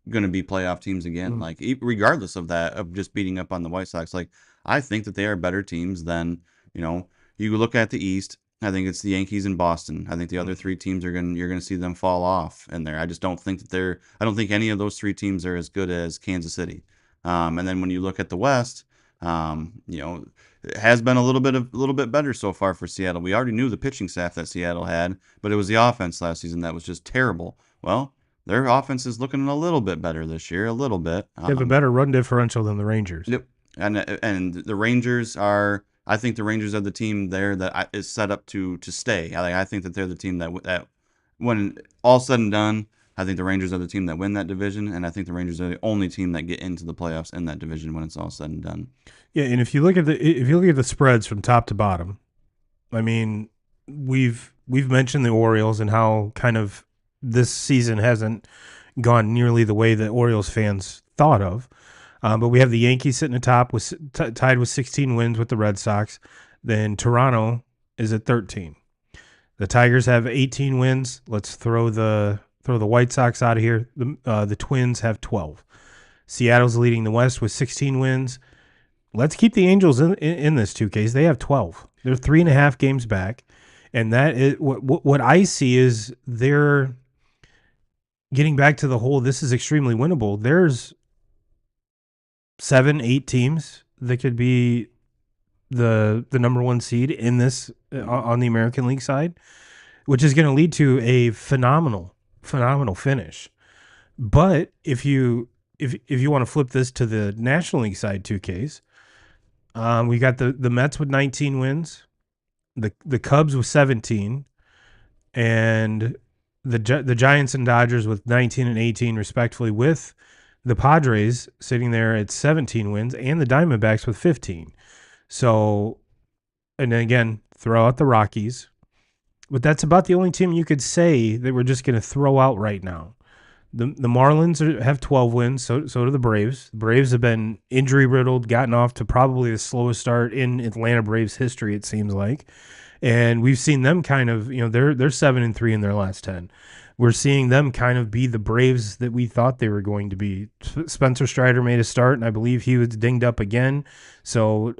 going to be playoff teams again. Like regardless of that, of just beating up on the White Sox, like I think that they are better teams than you look at the East. I think it's the Yankees and Boston. I think the other 3 teams you're gonna see them fall off in there. I just don't think that I don't think any of those 3 teams are as good as Kansas City. And then when you look at the West, it has been a little bit better so far for Seattle. We already knew the pitching staff that Seattle had, but it was the offense last season that was just terrible. Well, their offense is looking a little bit better this year, a little bit. They have a better run differential than the Rangers. Yep, and the Rangers are. I think the Rangers are the team there that is set up to stay. I think that they're the team that when all said and done, I think the Rangers are the team that win that division, and I think the Rangers are the only team that get into the playoffs in that division when it's all said and done. Yeah, and if you look at the spreads from top to bottom, I mean, we've mentioned the Orioles and how kind of this season hasn't gone nearly the way that Orioles fans thought of. But we have the Yankees sitting atop tied with 16 wins with the Red Sox. Then Toronto is at 13. The Tigers have 18 wins. Let's throw the White Sox out of here. The Twins have 12. Seattle's leading the West with 16 wins. Let's keep the Angels in this 2Ks. They have 12. They're 3.5 games back, and that is what I see is they're getting back to the whole. This is extremely winnable. There's 7-8 teams that could be the number 1 seed in this on the American League side, which is going to lead to a phenomenal finish. But if you want to flip this to the National League side, 2Ks, we got the Mets with 19 wins, the Cubs with 17, and the Giants and Dodgers with 19 and 18 respectively, with the Padres sitting there at 17 wins, and the Diamondbacks with 15. So, and then again, throw out the Rockies. But that's about the only team you could say that we're just going to throw out right now. The Marlins have 12 wins, so do the Braves. The Braves have been injury-riddled, gotten off to probably the slowest start in Atlanta Braves history, it seems like. And we've seen them kind of, they're 7-3 in their last 10. We're seeing them kind of be the Braves that we thought they were going to be. Spencer Strider made a start, and I believe he was dinged up again. So,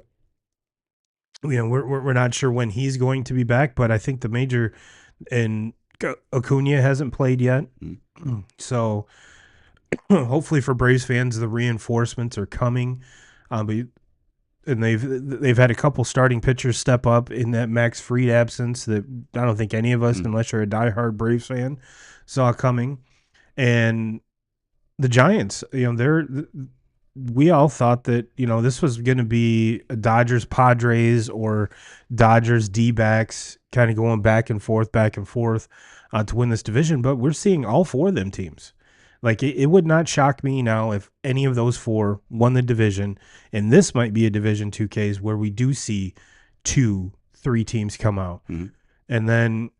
we're not sure when he's going to be back, but I think the major and Acuna hasn't played yet. So hopefully for Braves fans, the reinforcements are coming. And they've had a couple starting pitchers step up in that Max Fried absence that I don't think any of us, unless you're a diehard Braves fan, saw coming. And the Giants, we all thought that, this was going to be a Dodgers Padres or Dodgers D-backs kind of going back and forth, to win this division. But we're seeing all four of them teams. Like it would not shock me now if any of those four won the division, and this might be a Division 2Ks where we do see 2-3 teams come out, and then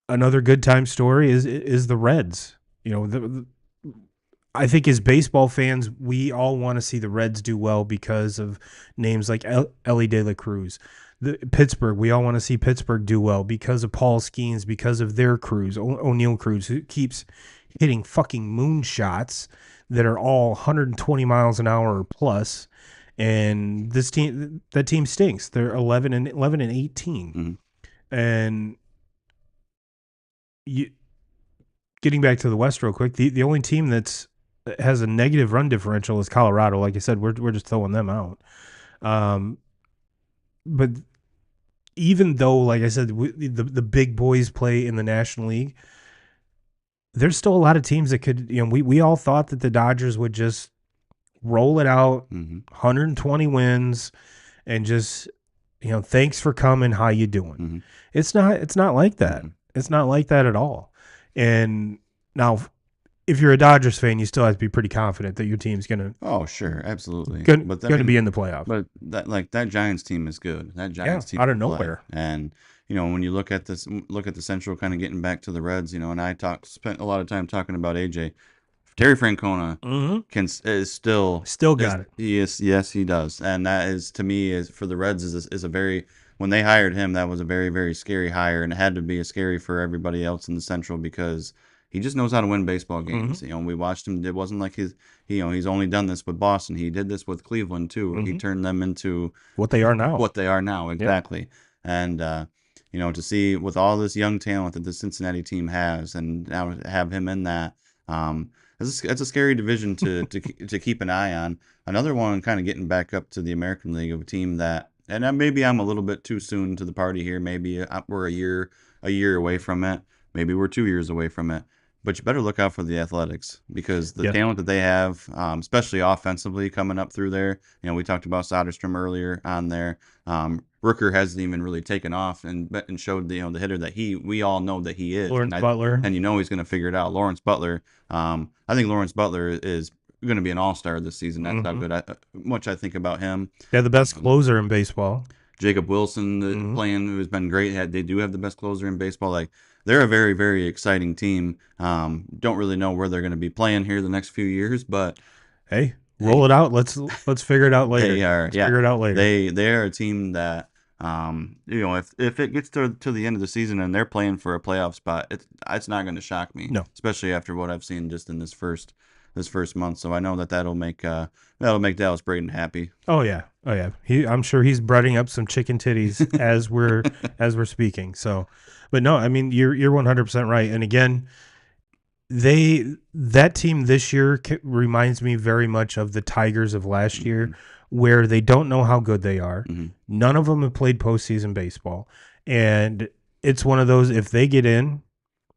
another good time story is the Reds. You know, I think as baseball fans, we all want to see the Reds do well because of names like Ellie De La Cruz. Pittsburgh, we all want to see Pittsburgh do well because of Paul Skeens, because of their Cruz, O'Neill Cruz, who keeps hitting fucking moonshots that are all 120 miles an hour or plus. And that team stinks. They're 11 and 18. And getting back to the West real quick, the only team that has a negative run differential is Colorado. Like I said, we're just throwing them out. But even though, like I said, the big boys play in the National League, there's still a lot of teams that could, you know, we all thought that the Dodgers would just roll it out, 120 wins, and just, you know, thanks for coming, how you doing? It's not like that. It's not like that at all. And now, if you're a Dodgers fan, you still have to be pretty confident that your team's gonna. Oh, sure, absolutely. Going to be in the playoffs. But that Giants team is good. That Giants team out of nowhere. And you know, when you look at the Central, kind of getting back to the Reds, you know, and I spent a lot of time talking about AJ. Terry Francona is still got it. Yes, he does, and that is, to me, is for the Reds is a very, when they hired him, that was a very, very scary hire, and it had to be a scary for everybody else in the Central because he just knows how to win baseball games. You know, we watched him. It wasn't like he's only done this with Boston. He did this with Cleveland too. He turned them into what they are now. Exactly. Yep. And you know, to see with all this young talent that the Cincinnati team has, and now have him in that. It's a scary division to keep an eye on. Another one, kind of getting back up to the American League, of a team that, and maybe I'm a little bit too soon to the party here. Maybe we're a year away from it. Maybe we're 2 years away from it. But you better look out for the Athletics, because the talent that they have, especially offensively, coming up through there. You know, we talked about Soderstrom earlier on there. Rooker hasn't even really taken off and showed the hitter that we all know that he is. Lawrence Butler, and you know he's going to figure it out. Lawrence Butler. I think Lawrence Butler is going to be an all-star this season. That's how good much I think about him. Yeah, the best closer in baseball. Jacob Wilson playing, who's been great. They do have the best closer in baseball. Like, they're a very, very exciting team. Don't really know where they're going to be playing here the next few years, but hey, roll it out. Let's figure it out later. Figure it out later. They are a team that, you know, if it gets to the end of the season and they're playing for a playoff spot, it's not going to shock me. No, especially after what I've seen just in this first month. So I know that'll make Dallas Braden happy. Oh yeah. I'm sure he's breading up some chicken titties as we're speaking. So, but no, I mean, you're 100% right. And again, that team this year reminds me very much of the Tigers of last year, where they don't know how good they are. None of them have played postseason baseball, and it's one of those, if they get in,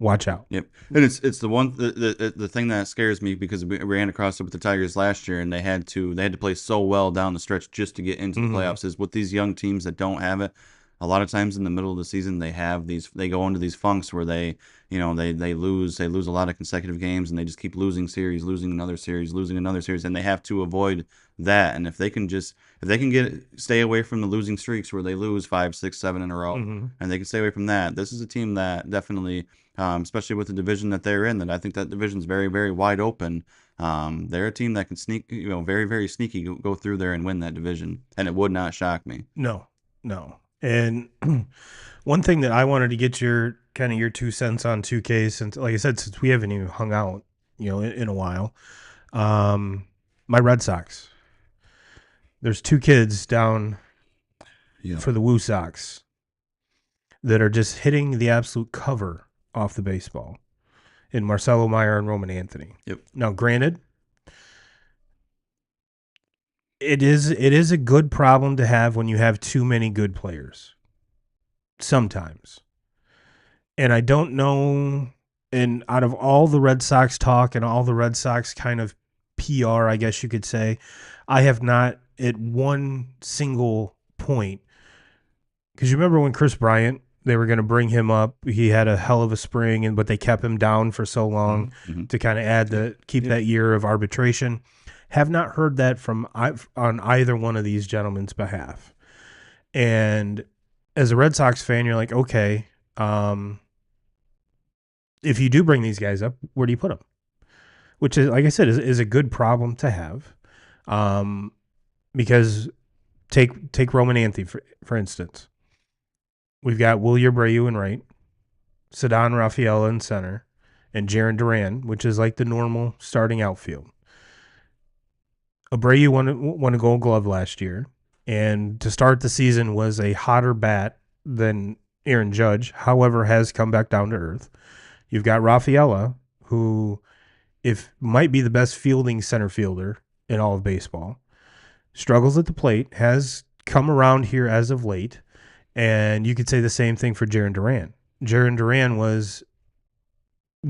watch out. Yep. And it's the thing that scares me, because we ran across it with the Tigers last year, and they had to play so well down the stretch just to get into the playoffs. Is with these young teams that don't have it, a lot of times in the middle of the season they go into these funks where they lose a lot of consecutive games, and they just keep losing another series, and they have to avoid that. And if they can stay away from the losing streaks where they lose 5, 6, 7 in a row, and they can stay away from that, this is a team that definitely, especially with the division that they're in, that I think that division's very, very wide open. They're a team that can sneak, very, very sneaky, go through there and win that division, and it would not shock me. No. And one thing that I wanted to get your 2 cents on 2K, since, like I said, since we haven't even hung out, in a while, my Red Sox. There's 2 kids down for the Woo Sox that are just hitting the absolute cover off the baseball, in Marcelo Meyer and Roman Anthony. Yep. Now, granted, it is a good problem to have when you have too many good players. Sometimes. And I don't know, and out of all the Red Sox talk and all the Red Sox kind of PR, I guess you could say, I have not at one single point, because you remember when Chris Bryant They were going to bring him up. He had a hell of a spring, but they kept him down for so long Mm-hmm. to kind of keep Yeah. that year of arbitration. Have not heard that from on either one of these gentlemen's behalf. And as a Red Sox fan, you're like, okay, if you do bring these guys up, where do you put them? Which is, like I said, is a good problem to have, because take Roman Anthony for instance. We've got Will Abreu in right, Ceddanne Rafaela in center, and Jarren Duran, which is like the normal starting outfield. Abreu won a Gold Glove last year, and to start the season was a hotter bat than Aaron Judge. However, has come back down to earth. You've got Rafaela, who if might be the best fielding center fielder in all of baseball. Struggles at the plate, has come around here as of late, and you could say the same thing for Jarren Duran. Jarren Duran was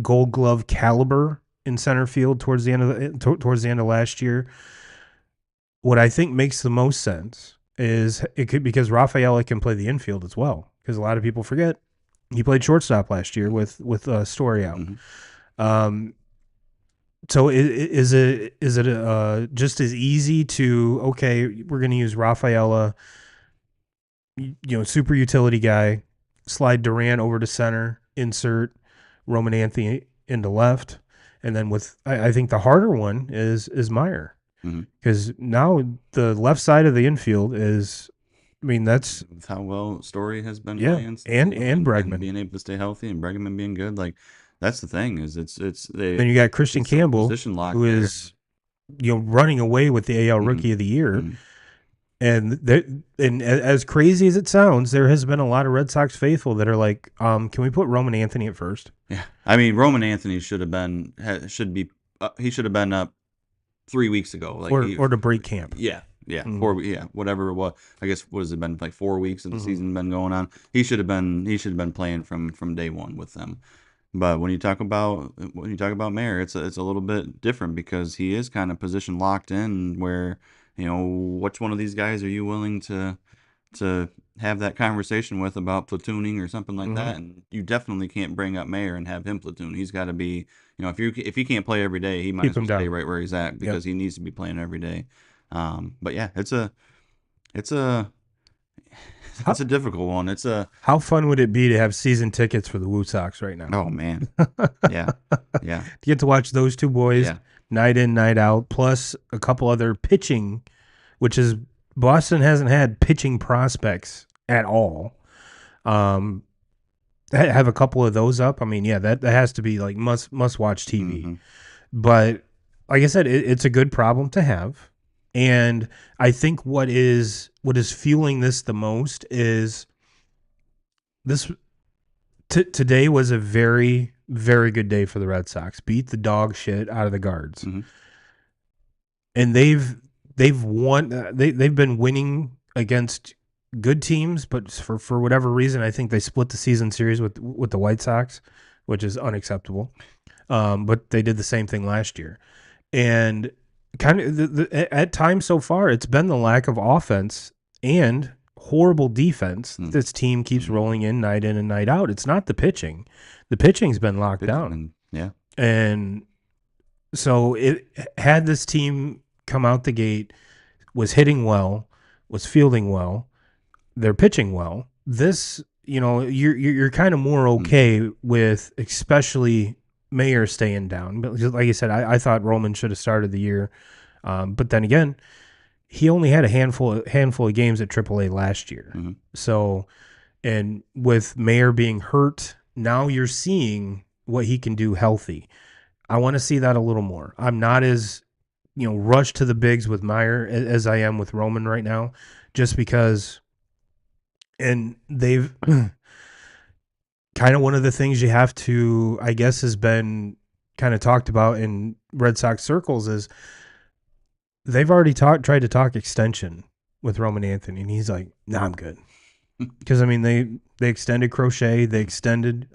Gold Glove caliber in center field towards the end of last year. What I think makes the most sense is it could because Rafaela can play the infield as well. Because a lot of people forget he played shortstop last year with Story out. Mm-hmm. So is it just as easy to we're going to use Rafaela, super utility guy, slide Duran over to center, insert Roman Anthony into left, and then I think the harder one is Meyer, because now the left side of the infield is, I mean that's how well Story has been playing, and Bregman being able to stay healthy and Bregman being good. Like that's the thing is then you got Christian Campbell who is running away with the AL Rookie of the Year. And as crazy as it sounds, there has been a lot of Red Sox faithful that are like, can we put Roman Anthony at first? Yeah, I mean Roman Anthony he should have been up 3 weeks ago, like or to break camp. Yeah, 4 weeks, whatever it was. I guess what has it been like 4 weeks of the season been going on? He should have been playing from day one with them. But when you talk about Mayer, it's a little bit different because he is kind of position locked in where. Which one of these guys are you willing to have that conversation with about platooning or something like that? And you definitely can't bring up Mayer and have him platoon. He's got to be, if he can't play every day, he might as well stay right where he's at because he needs to be playing every day. But yeah, it's a difficult one. How fun would it be to have season tickets for the Woo Sox right now? Oh man, yeah. To get to watch those two boys night in, night out, plus a couple other pitching, which is Boston hasn't had pitching prospects at all. Have a couple of those up. I mean, that has to be like must watch TV. But like I said, it's a good problem to have. And I think what is fueling this the most is this. Today was a very, very good day for the Red Sox. Beat the dog shit out of the Guards, and they've won. They've been winning against good teams, but for whatever reason, I think they split the season series with the White Sox, which is unacceptable. But they did the same thing last year, and kind of at times so far, it's been the lack of offense and horrible defense. This team keeps rolling in and night out. It's not the pitching. The pitching's been locked down. And so had this team come out the gate, was hitting well, was fielding well, they're pitching well. This, you're kind of more okay with, especially Mayer staying down. But like I said, I thought Roman should have started the year, but then again, he only had a handful of games at AAA last year. So, and with Mayer being hurt, now you're seeing what he can do healthy. I want to see that a little more. I'm not as rushed to the bigs with Mayer as I am with Roman right now, just because. And they've kind of one of the things you have to, I guess, has been kind of talked about in Red Sox circles is they've already tried to talk extension with Roman Anthony, and he's like, "Nah, I'm good." Because I mean, they extended Crochet, they extended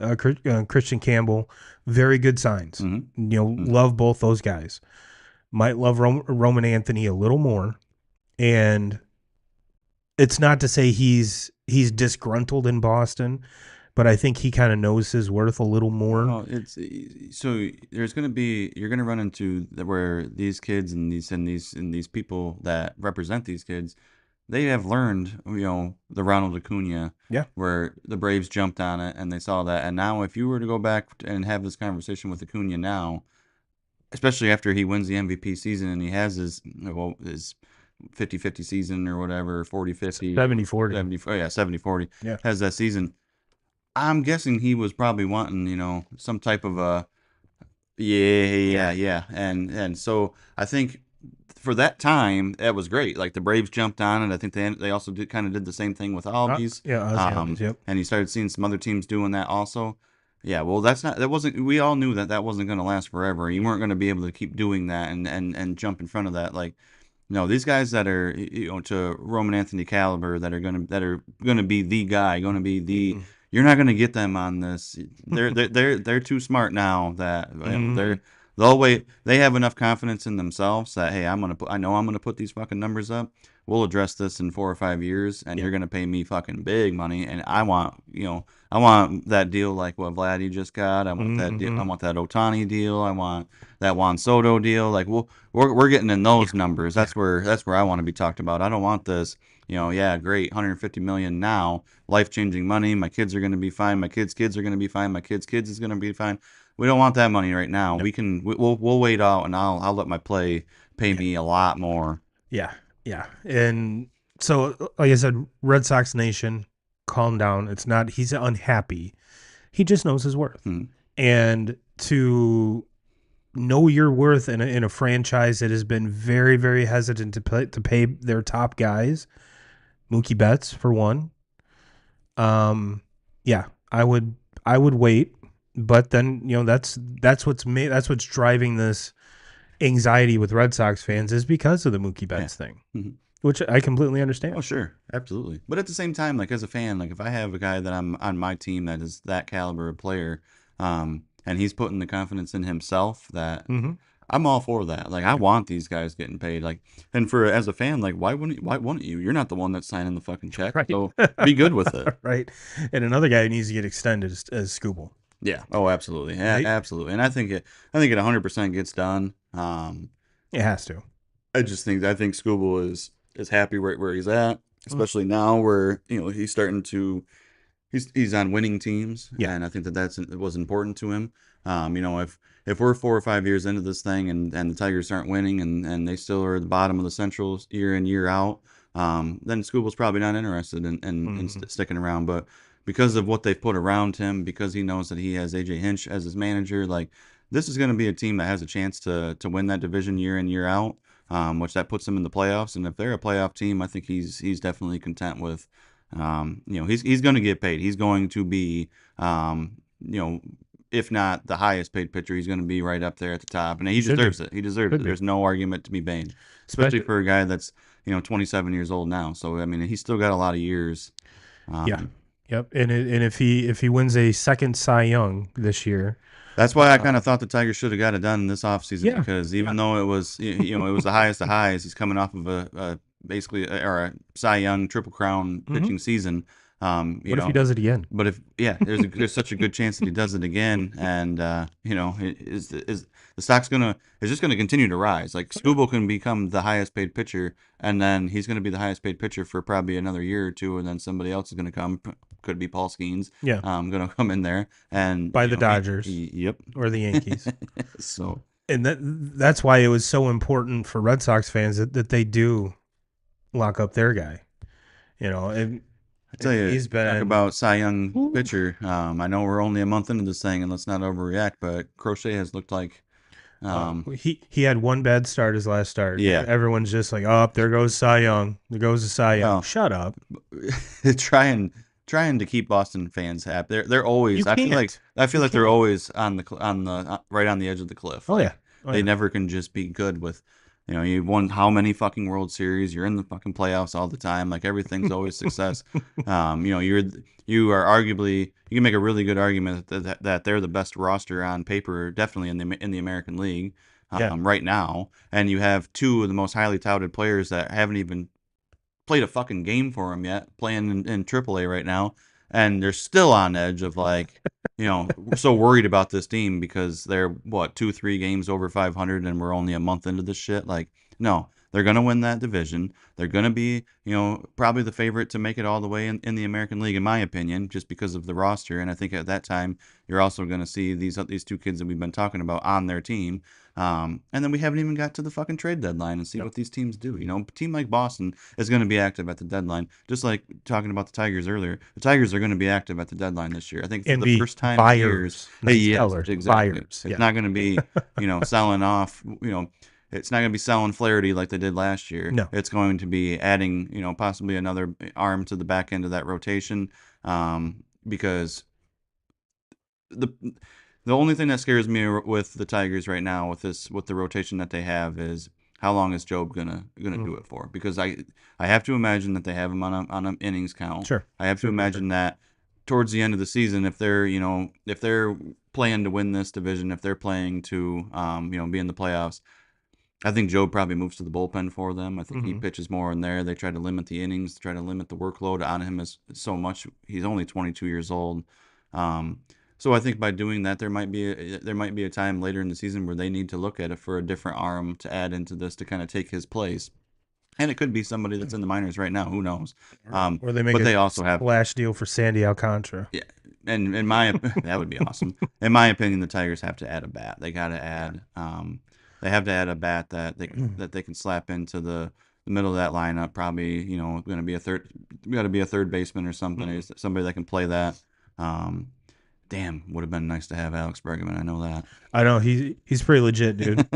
Christian Campbell, very good signs. Love both those guys. Might love Roman Anthony a little more, and it's not to say he's he's disgruntled in Boston, but I think he kind of knows his worth a little more. Well, it's so there's going to be you're going to run into where these kids and these people that represent these kids, they have learned, the Ronald Acuna, Yeah. where the Braves jumped on it and they saw that, and now if you were to go back and have this conversation with Acuna now, especially after he wins the MVP season and he has his 50-50 season or whatever, 40-50, 70-40. 70, oh yeah, 70-40, Yeah. has that season. I'm guessing he was probably wanting, some type of a yeah, and so I think for that time that was great. Like the Braves jumped on it. I think they also did the same thing with Albies. Yeah, Ozzy Albies, yep. And you started seeing some other teams doing that also. Yeah, well, that wasn't. We all knew that wasn't going to last forever. You weren't going to be able to keep doing that and jump in front of that. Like, no, these guys that are to Roman Anthony caliber that are gonna be the guy, gonna be the. You're not gonna get them on this. They're too smart now that they'll wait. They have enough confidence in themselves that hey, I know I'm gonna put these fucking numbers up. We'll address this in 4 or 5 years, and you're gonna pay me fucking big money, and I want that deal like what Vladdy just got. I want that deal. I want that Otani deal. I want that Juan Soto deal. Like we're getting in those numbers. That's where I want to be talked about. I don't want this. Yeah, great, 150 million now, life-changing money. My kids are going to be fine. My kids' kids are going to be fine. My kids' kids is going to be fine. We don't want that money right now. We'll wait out, and I'll let my play pay me a lot more. Yeah, yeah. And so, like I said, Red Sox Nation, calm down. It's not, he's unhappy. He just knows his worth. And to know your worth in a franchise that has been very, very hesitant to pay their top guys, Mookie Betts for one. Yeah, I would wait, but then that's what's driving this anxiety with Red Sox fans is because of the Mookie Betts thing, which I completely understand. Oh, sure, absolutely. But at the same time, like as a fan, like if I have a guy that I'm on my team that is that caliber of player, and he's putting the confidence in himself that I'm all for that. Like I want these guys getting paid. Like, and for as a fan, like why wouldn't you? You're not the one that's signing the fucking check, Right. so be good with it. Right. And another guy who needs to get extended is Scooble. Yeah. Oh, absolutely. Yeah, Right? absolutely. And I think it 100% gets done. It has to. I think Scooble is happy where he's at, especially now where he's starting to he's on winning teams, Yeah. and I think it was important to him. If we're 4 or 5 years into this thing and the Tigers aren't winning and they still are at the bottom of the Central year in year out, then Scooble's probably not interested in sticking around. But because of what they've put around him, because he knows that he has AJ Hinch as his manager, like this is going to be a team that has a chance to win that division year in year out, which that puts them in the playoffs. And if they're a playoff team, I think he's definitely content with. He's going to get paid. He's going to be, if not the highest paid pitcher, he's going to be right up there at the top, and he deserves it. He deserves it. There's no argument to be made, especially for a guy that's 27 years old now. So I mean, he's still got a lot of years. Yeah. Yep. And if he wins a second Cy Young this year, that's why I kind of thought the Tigers should have got it done in this offseason because even though it was it was the highest of highs, he's coming off of a Cy Young Triple Crown pitching season. What if he does it again? But there's such a good chance that he does it again, and is the stock's is just gonna continue to rise. Like Scooble can become the highest paid pitcher, and then he's gonna be the highest paid pitcher for probably another year or two, and then somebody else is gonna come. Could be Paul Skeens. Yeah, gonna come in there and by the Dodgers. Yep, or the Yankees. So, and that's why it was so important for Red Sox fans that they do lock up their guy. And I tell you, he's been talk about Cy Young pitcher. I know we're only a month into this thing, and let's not overreact, but Crochet has looked like he had one bad start his last start. Yeah, everyone's just like, oh, there goes Cy Young. There goes the Cy Young. Shut up. Trying to keep Boston fans happy. They're always. I feel like they're always on the right on the edge of the cliff. Oh yeah. They never can just be good with. You've won how many fucking World Series? You're in the fucking playoffs all the time. Like everything's always success. You are arguably you can make a really good argument that they're the best roster on paper, definitely in the American League right now. And you have two of the most highly touted players that haven't even played a fucking game for them yet, playing in AAA right now, and they're still on edge of like, so worried about this team because they're what 2-3 games over 500 and we're only a month into this shit. Like, no, they're gonna win that division. They're gonna be, probably the favorite to make it all the way in the American League, in my opinion, just because of the roster. And I think at that time you're also gonna see these two kids that we've been talking about on their team. And then we haven't even got to the fucking trade deadline and see Yep. what these teams do. A team like Boston is going to be active at the deadline, just like talking about the Tigers earlier. The Tigers are going to be active at the deadline this year. I think for And the be first time in years. buyers, not Yes, sellers, exactly. buyers. It's Yeah. not going to be, selling off, it's not going to be selling Flaherty like they did last year. No. It's going to be adding, possibly another arm to the back end of that rotation, because the the only thing that scares me with the Tigers right now with the rotation that they have is how long is Job gonna do it for? Because I have to imagine that they have him on an innings count. Sure. I have to imagine that towards the end of the season, if they're playing to win this division, if they're playing to be in the playoffs, I think Joe probably moves to the bullpen for them. I think he pitches more in there. They try to limit the innings, try to limit the workload on him as so much. He's only 22 years old. So I think by doing that, there might be a time later in the season where they need to look at it for a different arm to add into this to kind of take his place. And it could be somebody that's in the minors right now. Who knows? Or they make But a they also have, splash deal for Sandy Alcantara. yeah. And that would be awesome. In my opinion, the Tigers have to add a bat. They got to add. They have to add a bat that they can slap into the middle of that lineup. Probably, going to be a third. Got to be a third baseman or something. Or somebody that can play that. Damn, would have been nice to have Alex Bregman. I know that. I know he's pretty legit, dude.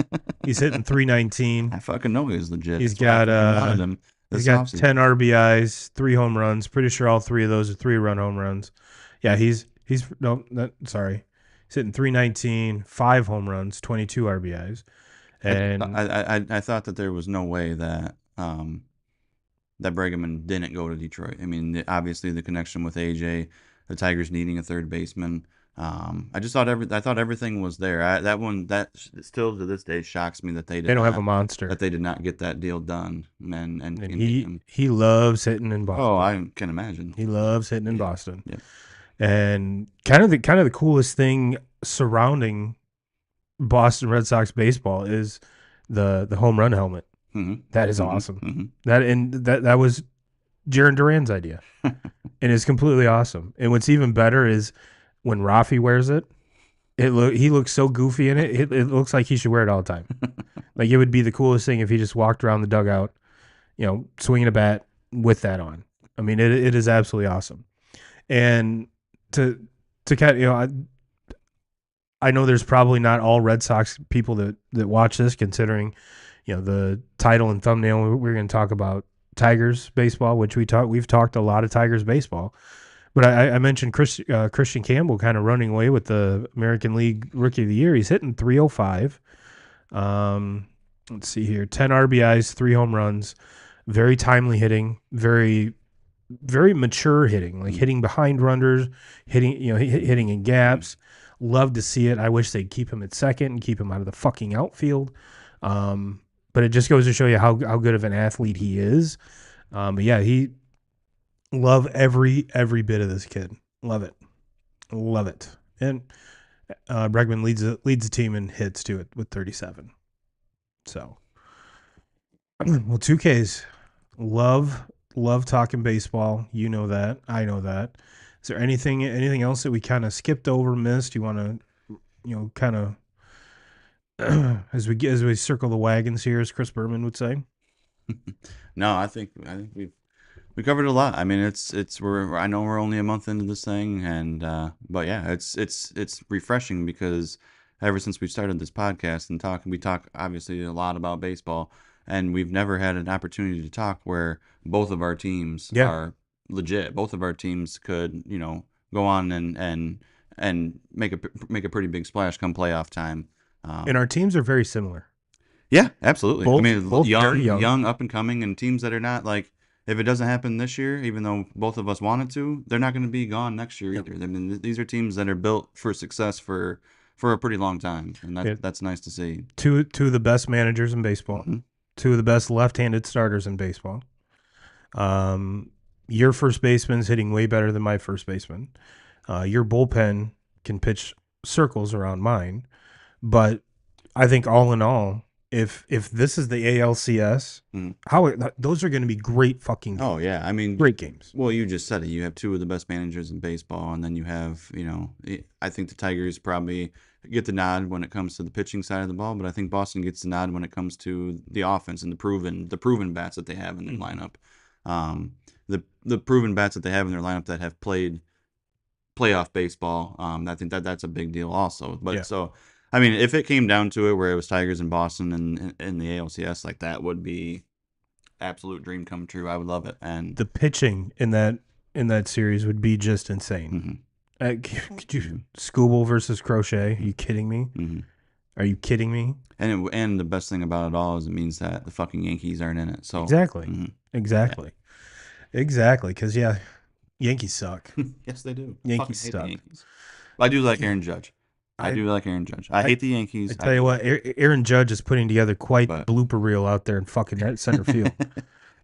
He's hitting 319. I fucking know he's legit. He's That's why I got fucking wanted him he's this got offseason. 10 RBIs, 3 home runs. Pretty sure all 3 of those are 3-run home runs. Yeah, he's no, sorry. He's hitting 319, 5 home runs, 22 RBIs. And I thought that there was no way that that Bregman didn't go to Detroit. I mean, obviously the connection with AJ, the Tigers needing a third baseman. I just thought everything was there. That still to this day shocks me that they don't have a monster. that they did not get that deal done. And he loves hitting in Boston. Oh, I can imagine. He loves hitting in Boston. Yeah. And kind of the coolest thing surrounding Boston Red Sox baseball is the home run helmet. Mm-hmm. That is awesome. Mm-hmm. That was Jaron Duran's idea, and it's completely awesome. And what's even better is when Rafi wears it. He looks so goofy in it. It looks like he should wear it all the time. Like it would be the coolest thing if he just walked around the dugout, swinging a bat with that on. I mean, it is absolutely awesome. And to kind of, I know there's probably not all Red Sox people that watch this, considering, the title and thumbnail. We're going to talk about Tigers baseball, which we've talked a lot of Tigers baseball. But I mentioned Christian Campbell kind of running away with the American League Rookie of the Year. He's hitting 305. Let's see here. 10 RBIs, 3 home runs. Very timely hitting. Very, very mature hitting. Like hitting behind runners, hitting in gaps. Love to see it. I wish they'd keep him at second and keep him out of the fucking outfield. But it just goes to show you how good of an athlete he is. But yeah, love every bit of this kid. Love it. And Bregman leads the team in hits to it with 37. So, well, 2Ks. Love talking baseball. You know that. I know that. Is there anything else that we kind of skipped over, missed? You want to, kind of as we circle the wagons here, as Chris Berman would say? No, I think we covered a lot. I mean, I know we're only a month into this thing, and but yeah, it's refreshing because ever since we started this podcast and we talk obviously a lot about baseball, and we've never had an opportunity to talk where both of our teams are legit. Both of our teams could, go on and make a pretty big splash come playoff time. And our teams are very similar. Yeah, absolutely. Both young, up and coming, and teams that are not like, if it doesn't happen this year, even though both of us want it to, they're not going to be gone next year either. I mean, these are teams that are built for success for a pretty long time, and that's nice to see. Two of the best managers in baseball, 2 of the best left-handed starters in baseball. Um, your first baseman's hitting way better than my first baseman. Your bullpen can pitch circles around mine, but I think all in all, if this is the ALCS, Mhm. those are going to be great fucking games. Oh yeah, I mean, Great games. well, you just said it. You have two of the best managers in baseball, and then you have, I think the Tigers probably get the nod when it comes to the pitching side of the ball, but I think Boston gets the nod when it comes to the offense and the proven bats that they have in their lineup. The proven bats that they have in their lineup that have played playoff baseball. I think that's a big deal also. But Yeah. so, I mean, if it came down to it, where it was Tigers and Boston and in the ALCS, like that would be absolute dream come true. I would love it. And The pitching in that series would be just insane. mhm, Could you Scooble versus Crochet? Are you kidding me? mhm. Are you kidding me? And the best thing about it all is it means that the fucking Yankees aren't in it. So Exactly. mhm. Exactly. Exactly. Because Yankees suck. Yes, they do. Yankees Fucking hate the suck. Yankees. But I do like Aaron Judge. I I do like Aaron Judge. I hate the Yankees. I tell you do. what, Aaron Judge is putting together quite But the blooper reel out there in fucking center field. but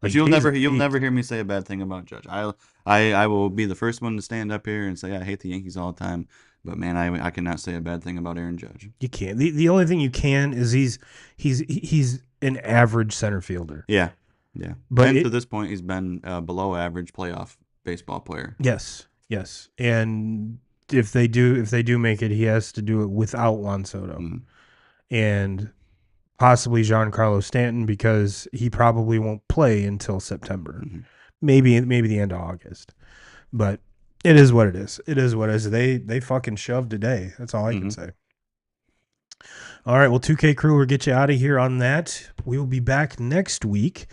Like you'll never hear me say a bad thing about Judge. I will be the first one to stand up here and say I hate the Yankees all the time. But man, I cannot say a bad thing about Aaron Judge. You can't. The only thing you can is he's an average center fielder. Yeah, yeah. But And to this point, he's been below average playoff baseball player. yes, yes. And if they do make it, he has to do it without Juan Soto Mhm. and possibly Giancarlo Stanton because he probably won't play until September. Mhm. Maybe the end of August. But it is what it is. It is what it is. They fucking shoved today. That's all I can say. All right, well, 2K Crew, we'll get you out of here on that. We will be back next week.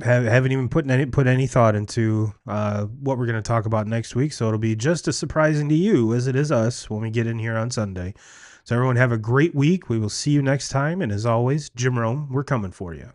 Haven't even put any thought into what we're going to talk about next week, so it'll be just as surprising to you as it is us when we get in here on Sunday. So everyone have a great week. We will see you next time, and as always, Jim Rome, we're coming for you.